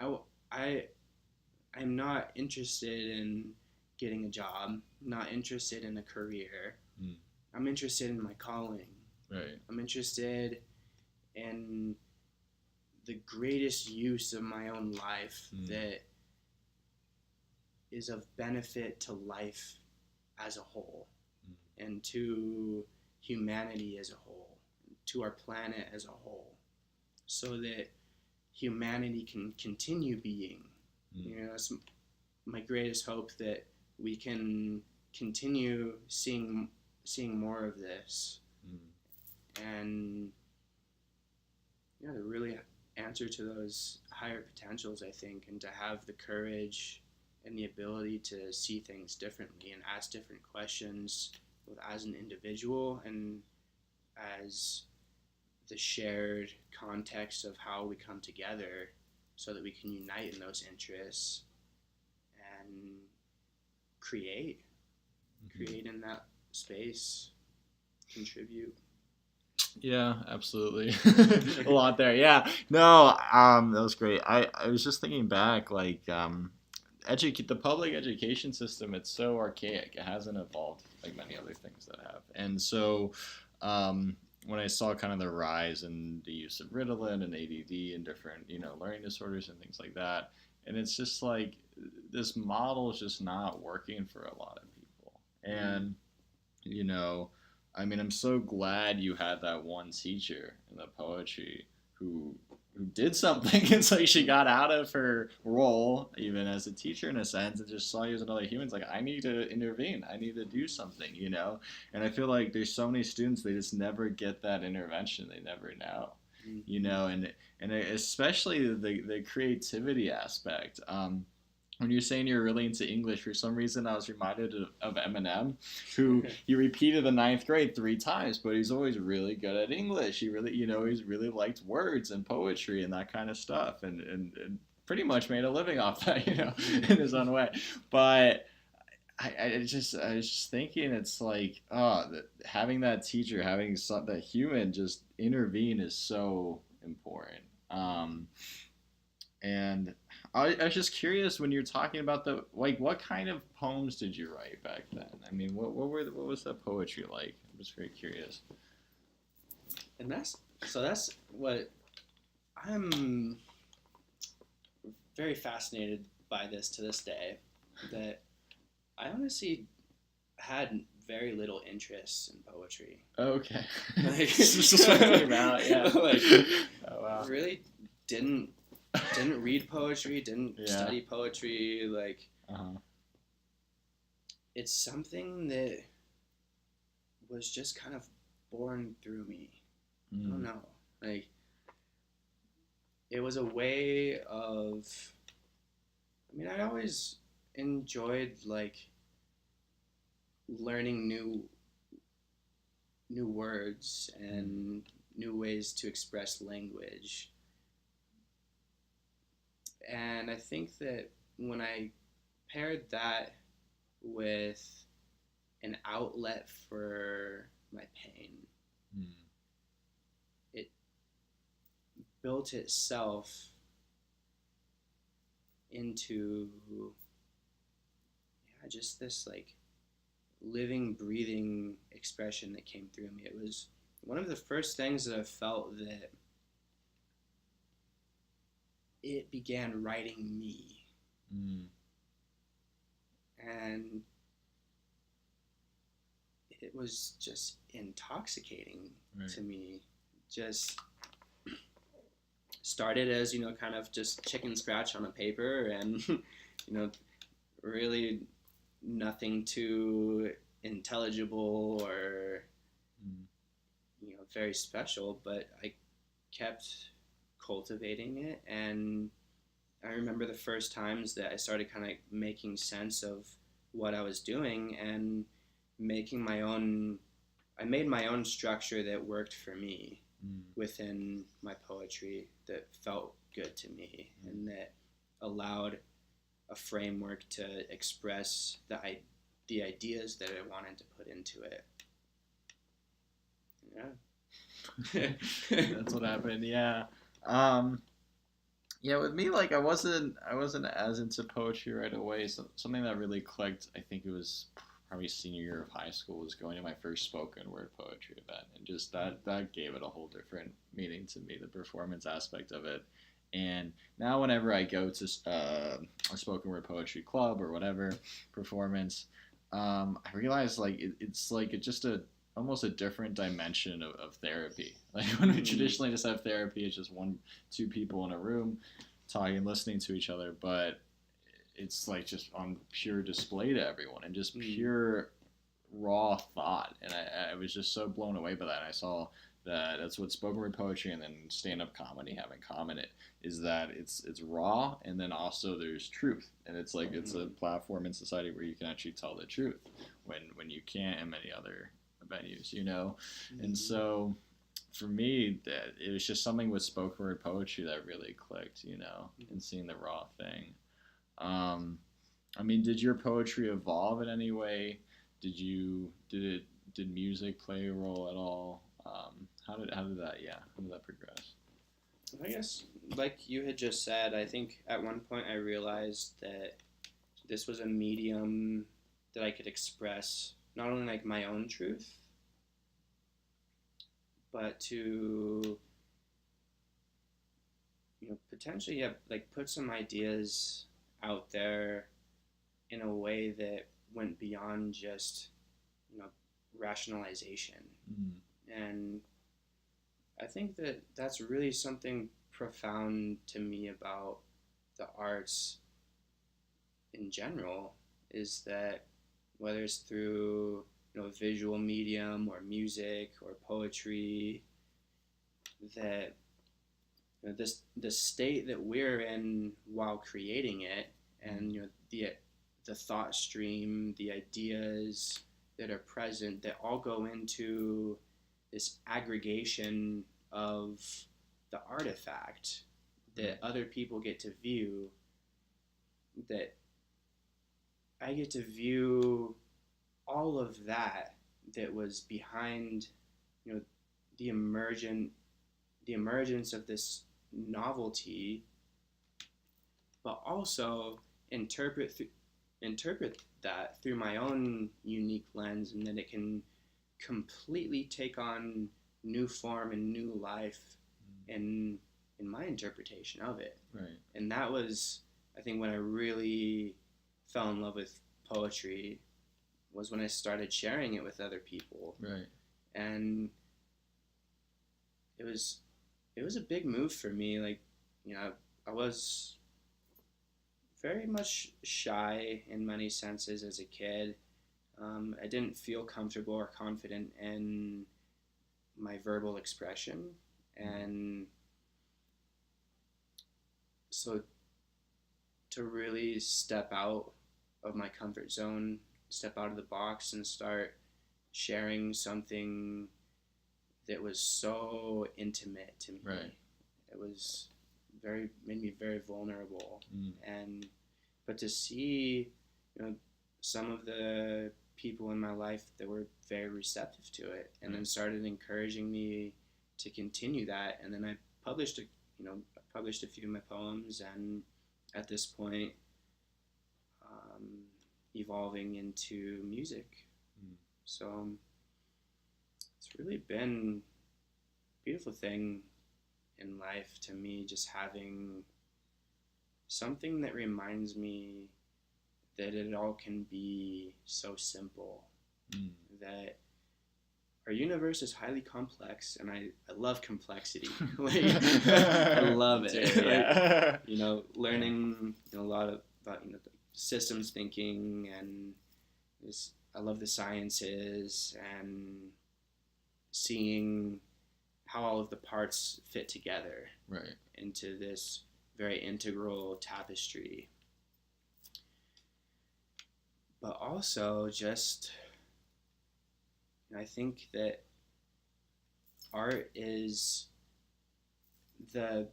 I'm not interested in getting a job, not interested in a career. I'm interested in my calling. Right. I'm interested in the greatest use of my own life that is of benefit to life as a whole and to humanity as a whole, to our planet as a whole, so that humanity can continue being. It's my greatest hope that we can continue seeing more of this, and to really answer to those higher potentials, I think, and to have the courage and the ability to see things differently and ask different questions, both as an individual and as the shared context of how we come together, so that we can unite in those interests and create in that space, contribute. Yeah, absolutely. A lot there. Yeah. No, that was great. I was just thinking back, like, the public education system, it's so archaic. It hasn't evolved like many other things that have. And so, when I saw kind of the rise in the use of Ritalin and ADD and different, learning disorders and things like that, and it's just like this model is just not working for a lot of people. And, I mean, I'm so glad you had that one teacher in the poetry who did something. It's like she got out of her role, even as a teacher in a sense, and just saw you as another human. It's like, I need to intervene. I need to do something, And I feel like there's so many students, they just never get that intervention. They never know, and especially the creativity aspect. When you're saying you're really into English, for some reason I was reminded of Eminem, who he repeated the 9th grade 3 times, but he's always really good at English. He really, he's really liked words and poetry and that kind of stuff, and pretty much made a living off that, in his own way. But I was just thinking, it's like, having that teacher, having that human just intervene is so important. And I was just curious, when you're talking about what kind of poems did you write back then? I mean, what was that poetry like? I'm just very curious. And that's what I'm very fascinated by this to this day, that I honestly had very little interest in poetry. Okay. Just about, yeah. Oh, wow. Really didn't read poetry, didn't study poetry, it's something that was just kind of born through me. I don't know, it was a way of, I always enjoyed learning new words and new ways to express language. And I think that when I paired that with an outlet for my pain, it built itself into just this living, breathing expression that came through me. It was one of the first things that I felt that it began writing me. And it was just intoxicating to me. Just started as, kind of just chicken scratch on a paper, and, really nothing too intelligible or, very special, but I kept cultivating it. And I remember the first times that I started kind of making sense of what I was doing and making I made my own structure that worked for me within my poetry, that felt good to me, and that allowed a framework to express the ideas that I wanted to put into it. Yeah. That's what happened. Yeah. Yeah, with me, like I wasn't as into poetry right away. So something that really clicked, I think it was probably senior year of high school, was going to my first spoken word poetry event, and just that gave it a whole different meaning to me, the performance aspect of it. And now whenever I go to a spoken word poetry club or whatever performance, I realize like it's like it's just a almost a different dimension of therapy. Like when we traditionally just have therapy, it's just two people in a room talking, listening to each other, but it's like just on pure display to everyone and just pure raw thought. And I was just so blown away by that. And I saw that that's what spoken word poetry and then stand-up comedy have in common. It is that it's raw, and then also there's truth, and it's like it's a platform in society where you can actually tell the truth when you can't in many other venues, you know. And so for me, that it was just something with spoken word poetry that really clicked, you know, and seeing the raw thing. I mean, did your poetry evolve in any way? Did music play a role at all? How did that progress? I guess, like you had just said, I think at one point I realized that this was a medium that I could express not only like my own truth, but to potentially like put some ideas out there in a way that went beyond just rationalization. And I think that that's really something profound to me about the arts in general, is that whether it's through visual medium or music or poetry, that the state that we're in while creating it, and the thought stream, the ideas that are present, that all go into this aggregation of the artifact that other people get to view, that I get to view all of that was behind the emergence of this novelty, but also interpret that through my own unique lens, and then it can completely take on new form and new life in my interpretation of it. Right. And that was, I think, when I really fell in love with poetry, was when I started sharing it with other people. Right. And it was a big move for me. Like, I was very much shy in many senses as a kid. I didn't feel comfortable or confident in my verbal expression. And so to really step out of my comfort zone, step out of the box and start sharing something that was so intimate to me. Right. It was made me very vulnerable. But to see, some of the people in my life that were very receptive to it, and then started encouraging me to continue that. And then I published a few of my poems, and at this point, evolving into music. So it's really been a beautiful thing in life to me, just having something that reminds me that it all can be so simple, that our universe is highly complex, and I love complexity. Like, I love it. Yeah. Like, learning a lot about systems thinking, and I love the sciences, and seeing how all of the parts fit together into this very integral tapestry. But also just, I think that art is the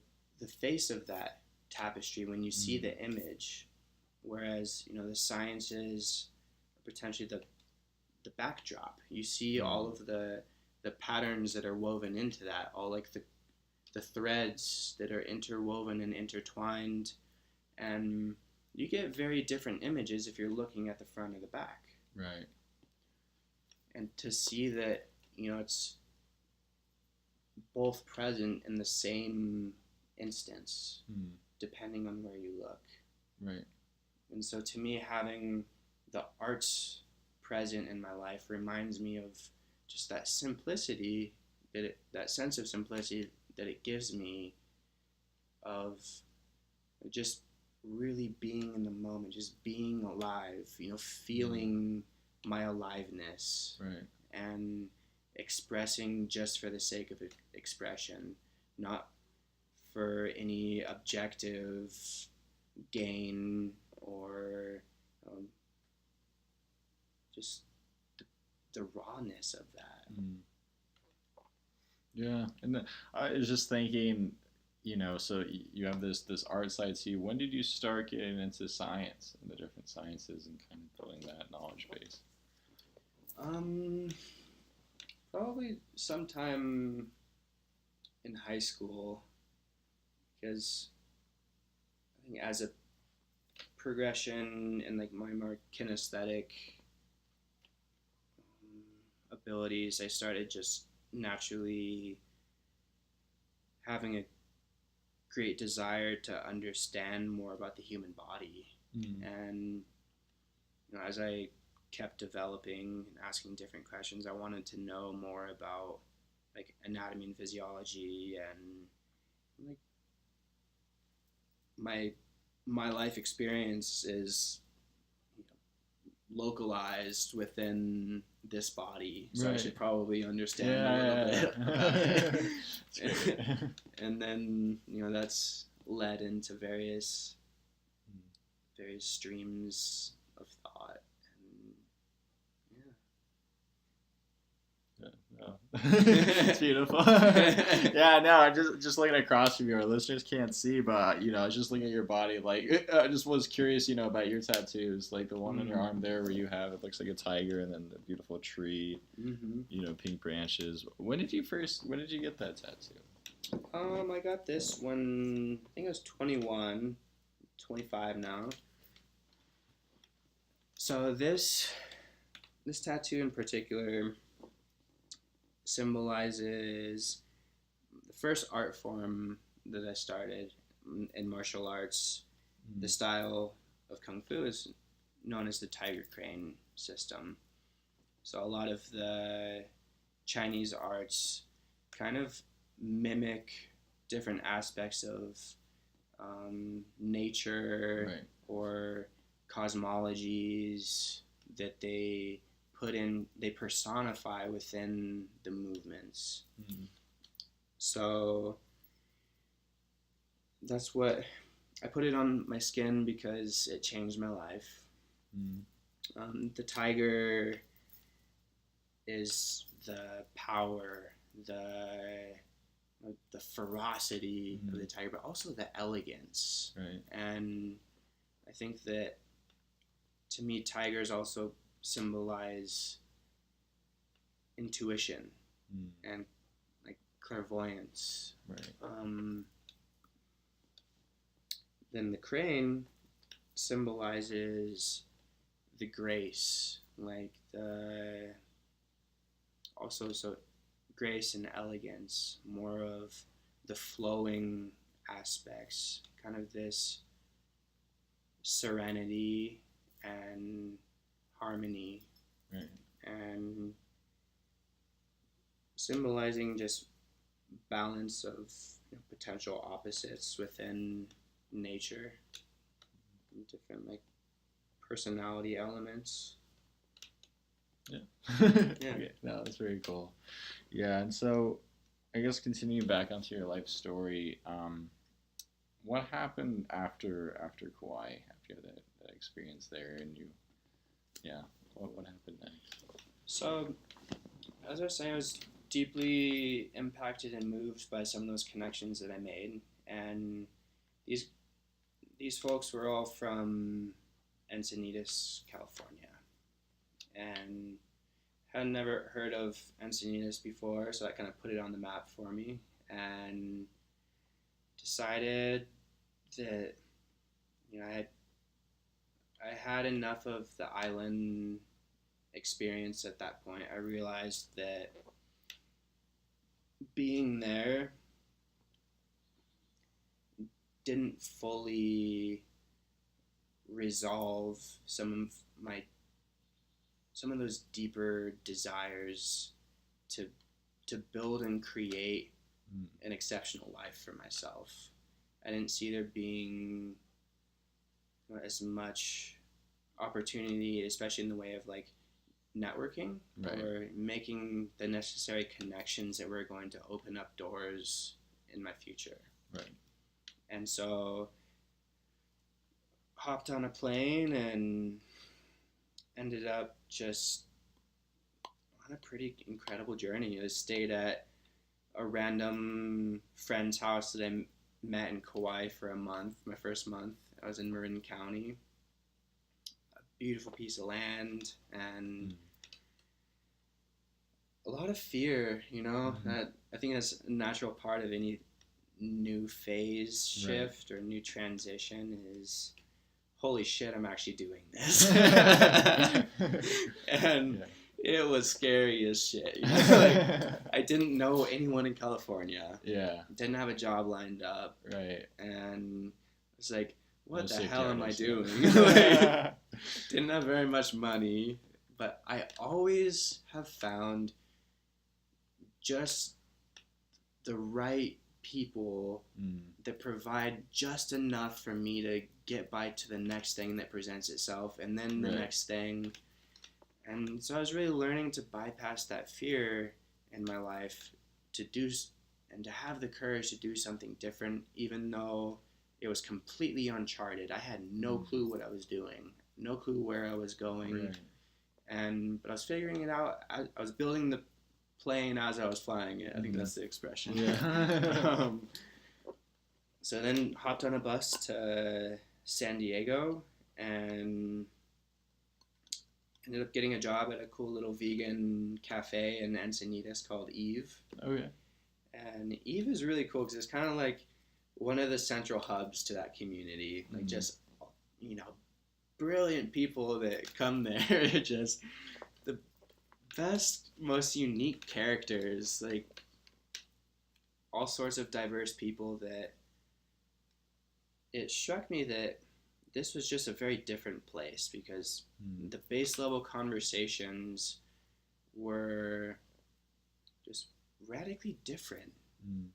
face of that tapestry when you see the image, whereas the sciences are potentially the backdrop. You see all of the the patterns that are woven into that, all like the threads that are interwoven and intertwined, and you get very different images if you're looking at the front or the back. Right. And to see that, it's both present in the same instance, depending on where you look. Right. And so to me, having the arts present in my life reminds me of just that simplicity, that sense of simplicity that it gives me, of just really being in the moment, just being alive, feeling my aliveness, right, and expressing just for the sake of expression, not for any objective gain or just the rawness of that. Yeah, and I was just thinking, so you have this art side to you. When did you start getting into science and the different sciences and kind of building that knowledge base? Probably sometime in high school, because I think as a progression in like my more kinesthetic abilities, I started just naturally having a great desire to understand more about the human body. And as I kept developing and asking different questions, I wanted to know more about like anatomy and physiology, and like my life experience is localized within this body, so right. I should probably understand a little bit about it. And then that's led into various streams of thought, and it's beautiful. Yeah, no, I'm just looking across from you. Our listeners can't see, but I was just looking at your body. Like, I just was curious, about your tattoos. Like the one on your arm there, where you have it looks like a tiger, and then the beautiful tree. Pink branches. When did you get that tattoo? I got this when I think I was 21, 25 now. So this tattoo in particular symbolizes the first art form that I started in martial arts. The style of Kung Fu is known as the Tiger Crane system. So a lot of the Chinese arts kind of mimic different aspects of nature, right, or cosmologies that they personify within the movements. So that's what I put it on my skin because it changed my life. The tiger is the power, the ferocity of the tiger, but also the elegance. Right. And I think that to me, tigers also symbolize intuition and like clairvoyance. Right. Then the crane symbolizes the grace, like grace and elegance, more of the flowing aspects, kind of this serenity and harmony, right, and symbolizing just balance of potential opposites within nature, different like personality elements. Yeah. Okay. No, that's very cool. Yeah, and so I guess continuing back onto your life story, what happened after Kauai, after you had that experience there, and what happened next? So, as I was saying, I was deeply impacted and moved by some of those connections that I made, and these folks were all from Encinitas, California, and had never heard of Encinitas before, so that kind of put it on the map for me, and decided that I had enough of the island experience at that point. I realized that being there didn't fully resolve some of those deeper desires to build and create an exceptional life for myself. I didn't see there being as much opportunity, especially in the way of like networking, right, or making the necessary connections that were going to open up doors in my future. right. And so hopped on a plane and ended up just on a pretty incredible journey. I stayed at a random friend's house that I met in Kauai for a month, my first month. I was in Marin County, a beautiful piece of land, and a lot of fear, that I think that's a natural part of any new phase shift or new transition is, holy shit, I'm actually doing this. And it was scary as shit. I didn't know anyone in California. Yeah. Didn't have a job lined up. Right. And it's like, what No the hell am I doing? Yeah. Didn't have very much money, but I always have found just the right people that provide just enough for me to get by to the next thing that presents itself, and then the next thing. And so I was really learning to bypass that fear in my life, to have the courage to do something different, even though it was completely uncharted. I had no clue what I was doing, no clue where I was going. But I was figuring it out. I was building the plane as I was flying it. I think that's the expression. Yeah. So then hopped on a bus to San Diego and ended up getting a job at a cool little vegan cafe in Encinitas called Eve. Oh, yeah. And Eve is really cool because it's kind of like one of the central hubs to that community. Like just, brilliant people that come there. Just the best, most unique characters. Like all sorts of diverse people that it struck me that this was just a very different place because the base level conversations were just radically different.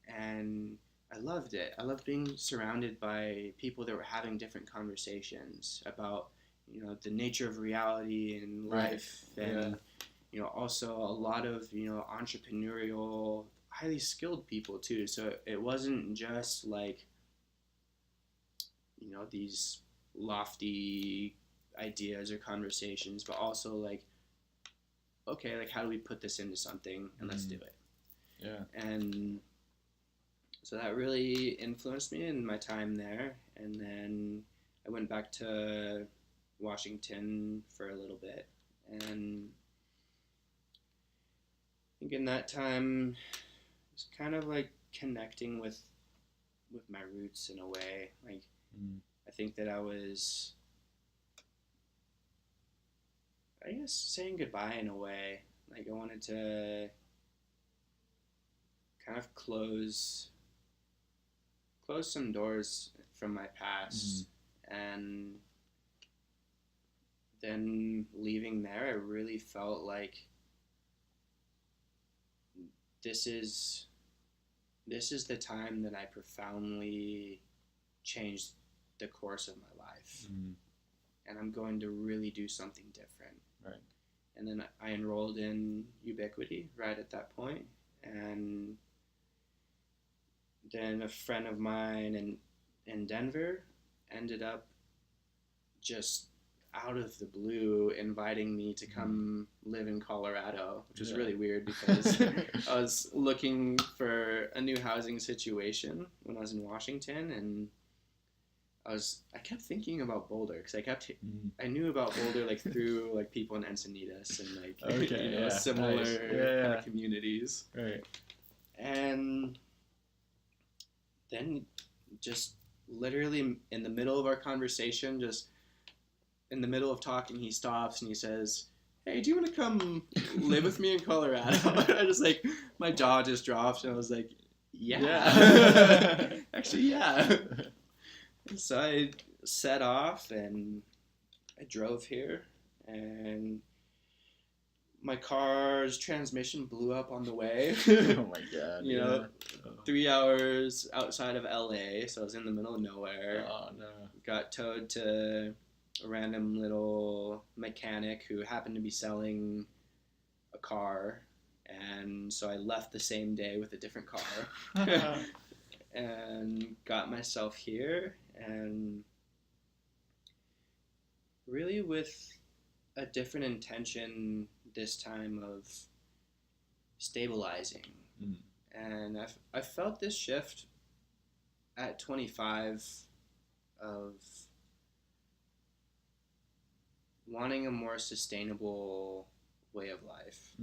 And I loved it. I loved being surrounded by people that were having different conversations about, the nature of reality and life. And, also a lot of, entrepreneurial, highly skilled people too. So it wasn't just like, these lofty ideas or conversations, but also like, okay, like how do we put this into something and let's do it. Yeah. And so that really influenced me in my time there. And then I went back to Washington for a little bit, and I think in that time it's kind of like connecting with my roots in a way. Like I think that I was, I guess, saying goodbye in a way. Like I wanted to kind of close some doors from my past. And then leaving there, I really felt like this is the time that I profoundly changed the course of my life. And I'm going to really do something different. Right. And then I enrolled in Ubiquity right at that point. And then a friend of mine in Denver ended up just out of the blue inviting me to come live in Colorado, which was really weird because I was looking for a new housing situation when I was in Washington, and I kept thinking about Boulder because Mm. I knew about Boulder like through like people in Encinitas and like Okay, yeah, similar nice. kind of communities. Right. And then just literally in the middle of our conversation, just in the middle of talking, he stops and he says, "Hey, do you want to come live with me in Colorado?" I just like, my jaw just dropped and I was like, yeah. Actually, yeah. So I set off and I drove here, and my car's transmission blew up on the way. Oh my god. You know, 3 hours outside of LA, so I was in the middle of nowhere. Oh no. Got towed to a random little mechanic who happened to be selling a car, and so I left the same day with a different car and got myself here, and really with a different intention this time of stabilizing. Mm. And I felt this shift at 25 of wanting a more sustainable way of life,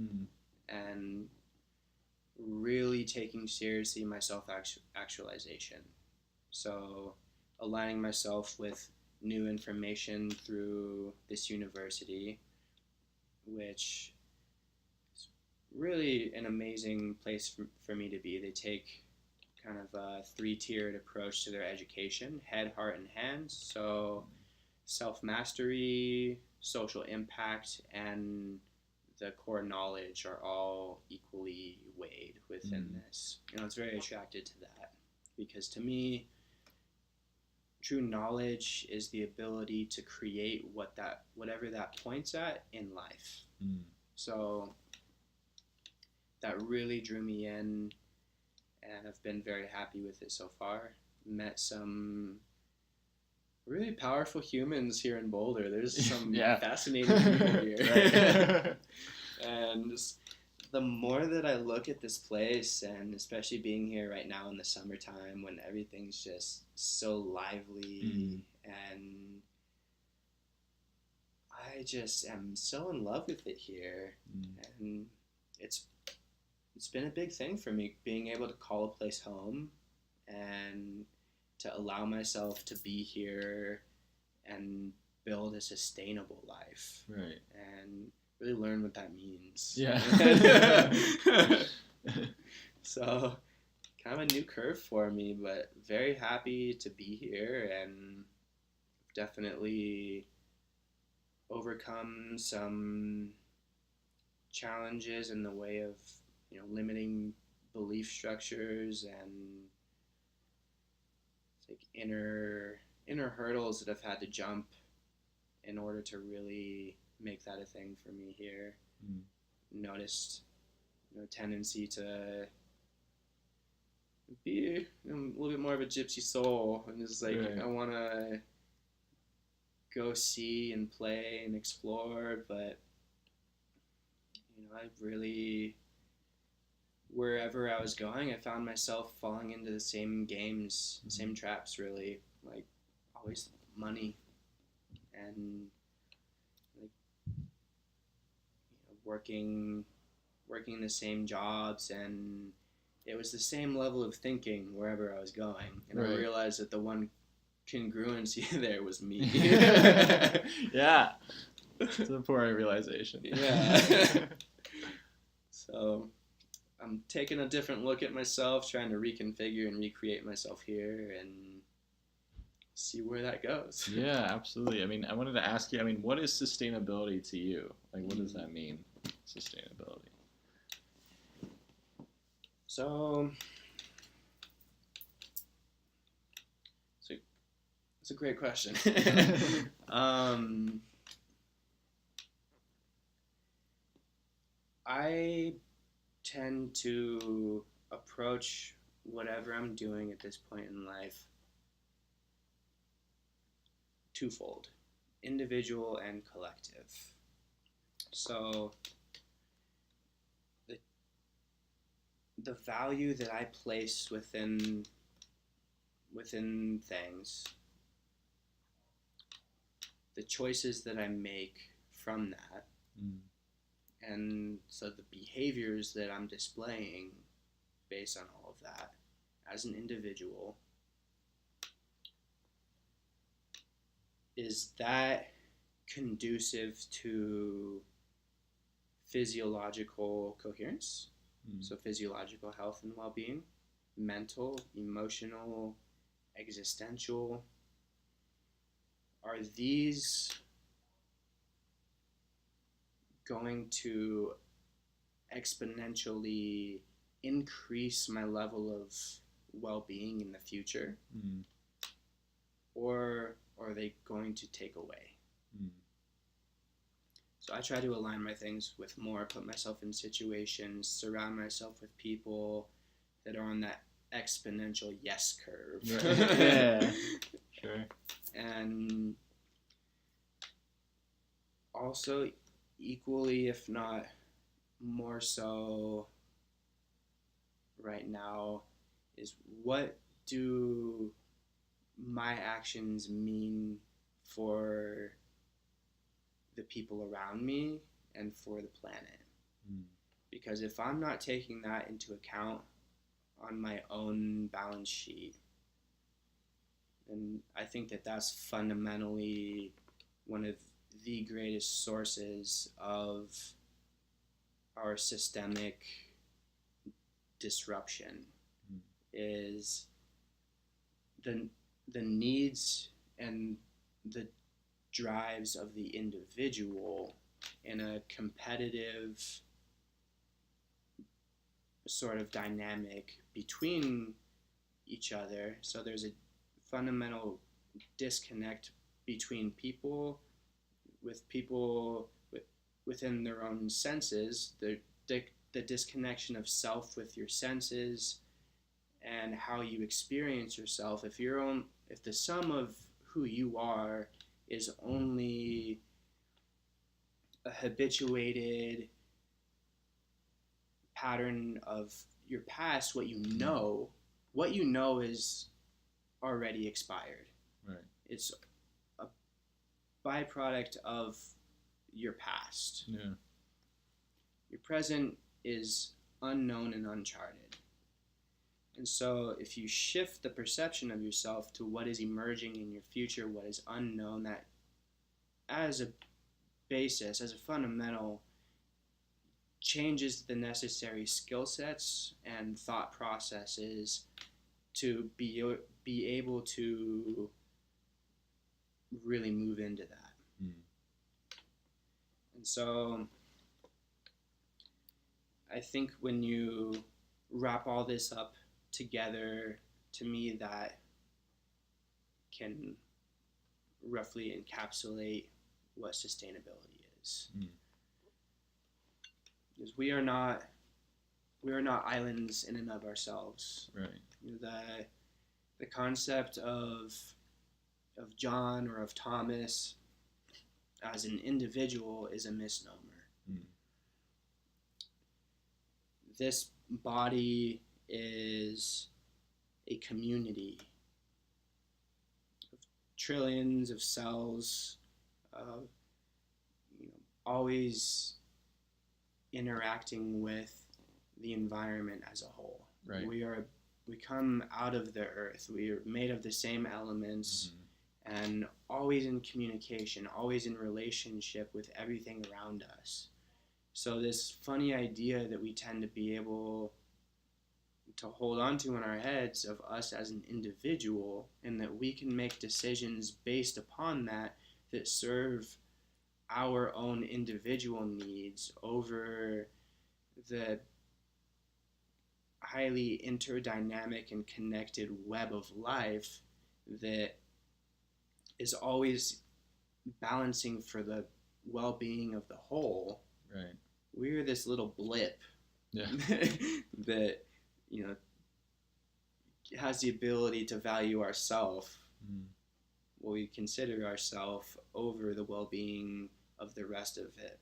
and really taking seriously my self-actualization. So aligning myself with new information through this university, which is really an amazing place for me to be. They take kind of a 3-tiered approach to their education: head, heart, and hands. So self-mastery, social impact, and the core knowledge are all equally weighed within this. It's very attracted to that, because to me, true knowledge is the ability to create whatever that points at in life. So that really drew me in, and I've been very happy with it so far. Met some really powerful humans here in Boulder. There's some fascinating people here. And just the more that I look at this place, and especially being here right now in the summertime when everything's just so lively, and I just am so in love with it here. And it's been a big thing for me, being able to call a place home and to allow myself to be here and build a sustainable life. Right. And really learn what that means. Yeah. So kind of a new curve for me, but very happy to be here, and definitely overcome some challenges in the way of limiting belief structures and like inner hurdles that I've had to jump in order to really make that a thing for me here. Noticed tendency to be a little bit more of a gypsy soul, and just like I want to go see and play and explore, but I really, wherever I was going, I found myself falling into the same games, same traps, really, like always money and like working the same jobs, and it was the same level of thinking wherever I was going, and I realized that the one congruency there was me. Yeah, it's an important realization. Yeah. So I'm taking a different look at myself, trying to reconfigure and recreate myself here, and see where that goes. Yeah, absolutely. I mean, I wanted to ask you, what is sustainability to you? Like, what does that mean, sustainability? So it's a great question. I tend to approach whatever I'm doing at this point in life twofold: individual and collective. So the value that I place within things the choices that I make from that, and so the behaviors that I'm displaying based on all of that as an individual, is that conducive to physiological coherence? So physiological health and well-being, mental, emotional, existential. Are these going to exponentially increase my level of well-being in the future? Or are they going to take away? So I try to align my things with more, put myself in situations, surround myself with people that are on that exponential yes curve. Yeah, sure. And also equally, if not more so right now, is what do my actions mean for the people around me and for the planet? Because if I'm not taking that into account on my own balance sheet, then I think that that's fundamentally one of the greatest sources of our systemic disruption, is the needs and the drives of the individual in a competitive sort of dynamic between each other. So there's a fundamental disconnect between people within their own senses, the disconnection of self with your senses and how you experience yourself. If the sum of who you are is only a habituated pattern of your past, what you know is already expired. Right. It's a byproduct of your past. Yeah. Your present is unknown and uncharted. And so if you shift the perception of yourself to what is emerging in your future, what is unknown, that as a basis, as a fundamental, changes the necessary skill sets and thought processes to be able to really move into that. And so I think when you wrap all this up together, to me that can roughly encapsulate what sustainability is. Because we are not islands in and of ourselves. Right. The concept of John or of Thomas as an individual is a misnomer. This body is a community of trillions of cells, always interacting with the environment as a whole. Right. We come out of the earth. We are made of the same elements, and always in communication, always in relationship with everything around us. So this funny idea that we tend to be able to hold on to in our heads of us as an individual, and that we can make decisions based upon that serve our own individual needs over the highly interdynamic and connected web of life that is always balancing for the well-being of the whole. Right. We're this little blip that has the ability to value ourselves. Well, we consider ourselves over the well-being of the rest of it.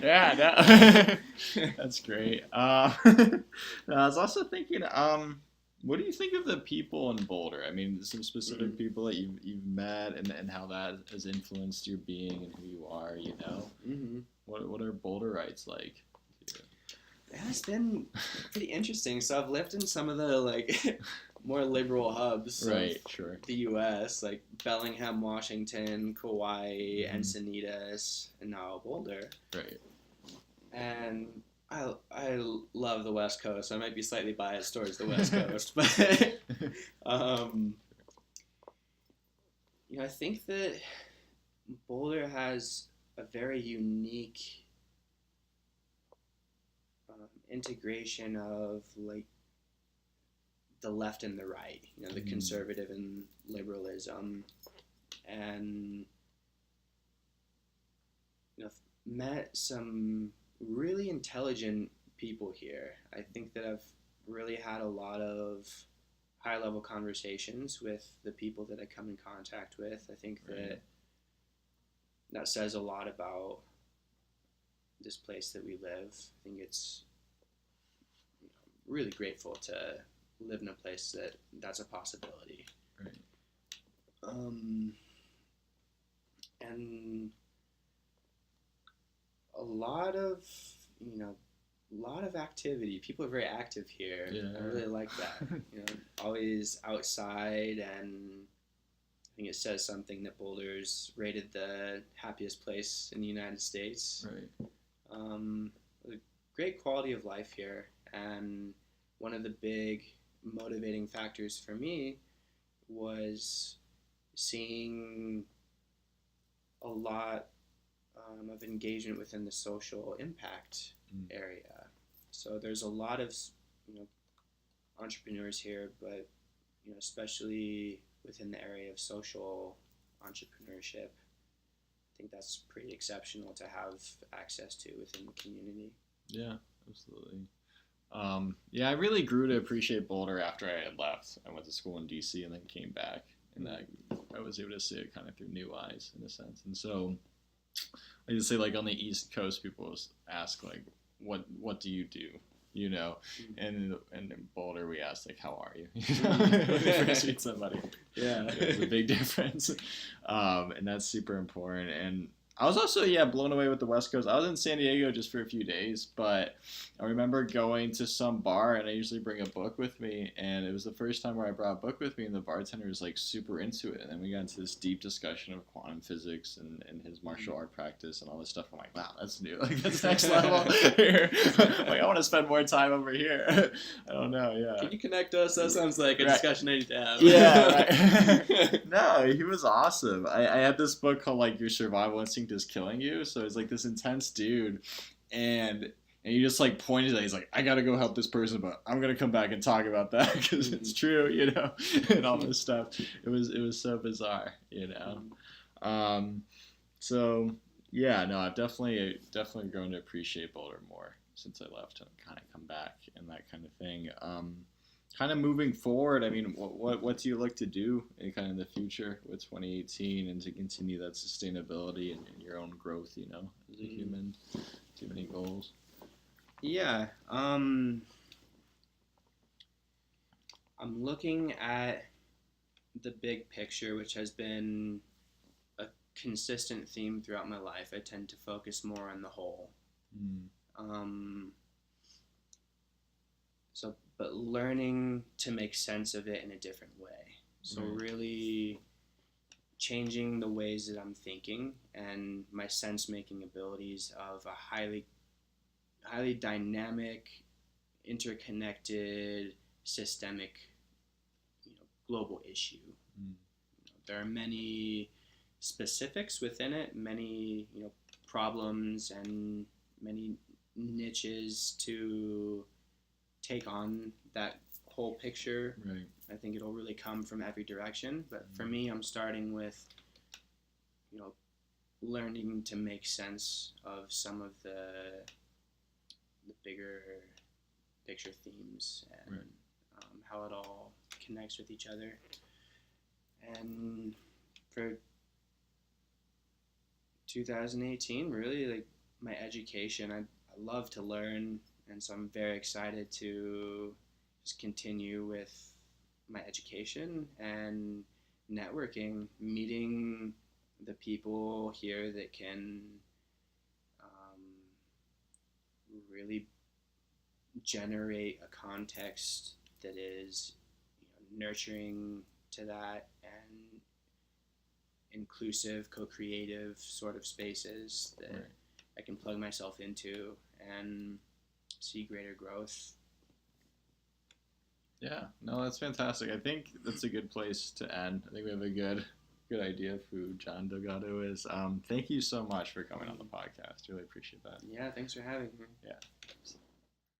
Yeah, that's great. I was also thinking, What do you think of the people in Boulder? I mean, some specific people that you've met and how that has influenced your being and who you are, you know? Mm-hmm. What are Boulderites like? Yeah, it's been pretty interesting. So I've lived in some of the like more liberal hubs Right, of sure. the U.S., like Bellingham, Washington, Kauai, Encinitas, and now Boulder. Right. And I love the West Coast. I might be slightly biased towards the West Coast, but you know, I think that Boulder has a very unique integration of like the left and the right, you know, the conservative and liberalism, and you know, met some really intelligent people here. I think that I've really had a lot of high level conversations with the people that I come in contact with. I think that says a lot about this place that we live. I think it's, you know, really grateful to live in a place that's a possibility. Right. And a lot of, you know, activity. People are very active here. Yeah. I really like that. You know, always outside, and I think it says something that Boulder's rated the happiest place in the United States. Right. A great quality of life here, and one of the big motivating factors for me was seeing a lot of engagement within the social impact area. So there's a lot of, you know, entrepreneurs here, but you know, especially within the area of social entrepreneurship, I think that's pretty exceptional to have access to within the community. Yeah, absolutely. Yeah, I really grew to appreciate Boulder after I had left. I went to school in DC and then came back, and I was able to see it kind of through new eyes in a sense. And so I just say, like, on the East Coast, people ask like, what do you do? You know, and in Boulder we ask like, how are you? When we first meet somebody. Yeah, it's a big difference, and that's super important. And I was also blown away with the West Coast. I was in San Diego just for a few days, but I remember going to some bar, and I usually bring a book with me, and it was the first time where I brought a book with me, and the bartender was like super into it, and then we got into this deep discussion of quantum physics and his martial art practice and all this stuff. I'm like, wow, that's new, like that's next level here. Like, I want to spend more time over here. I don't know, yeah. Can you connect us? That sounds like a discussion I need to have. Yeah, right. No, he was awesome. I had this book called like Your Survival Instinct is Killing You. So it's like this intense dude, and he just like pointed at it. He's like, I gotta go help this person, but I'm gonna come back and talk about that because it's true, you know, and all this stuff. It was so bizarre, you know. So yeah, no, I've definitely grown to appreciate Boulder more since I left and kind of come back and that kind of thing. Kind of moving forward, I mean, what do you like to do in kind of the future with 2018 and to continue that sustainability and your own growth, you know, as a human? Do you have any goals? Yeah, I'm looking at the big picture, which has been a consistent theme throughout my life. I tend to focus more on the whole. But learning to make sense of it in a different way. So really changing the ways that I'm thinking and my sense-making abilities of a highly dynamic, interconnected, systemic, you know, global issue. You know, there are many specifics within it, many, you know, problems and many niches to take on that whole picture. Right. I think it'll really come from every direction, but for me, I'm starting with, you know, learning to make sense of some of the bigger picture themes and how it all connects with each other. And for 2018, really, like, my education, I love to learn, and so I'm very excited to just continue with my education and networking, meeting the people here that can really generate a context that is, nurturing to that and inclusive, co-creative sort of spaces that Right. I can plug myself into and see greater growth. Yeah, no, that's fantastic. I think that's a good place to end. I think we have a good idea of who John Delgado is. Thank you so much for coming on the podcast. Really appreciate that. Yeah, thanks for having me. Yeah.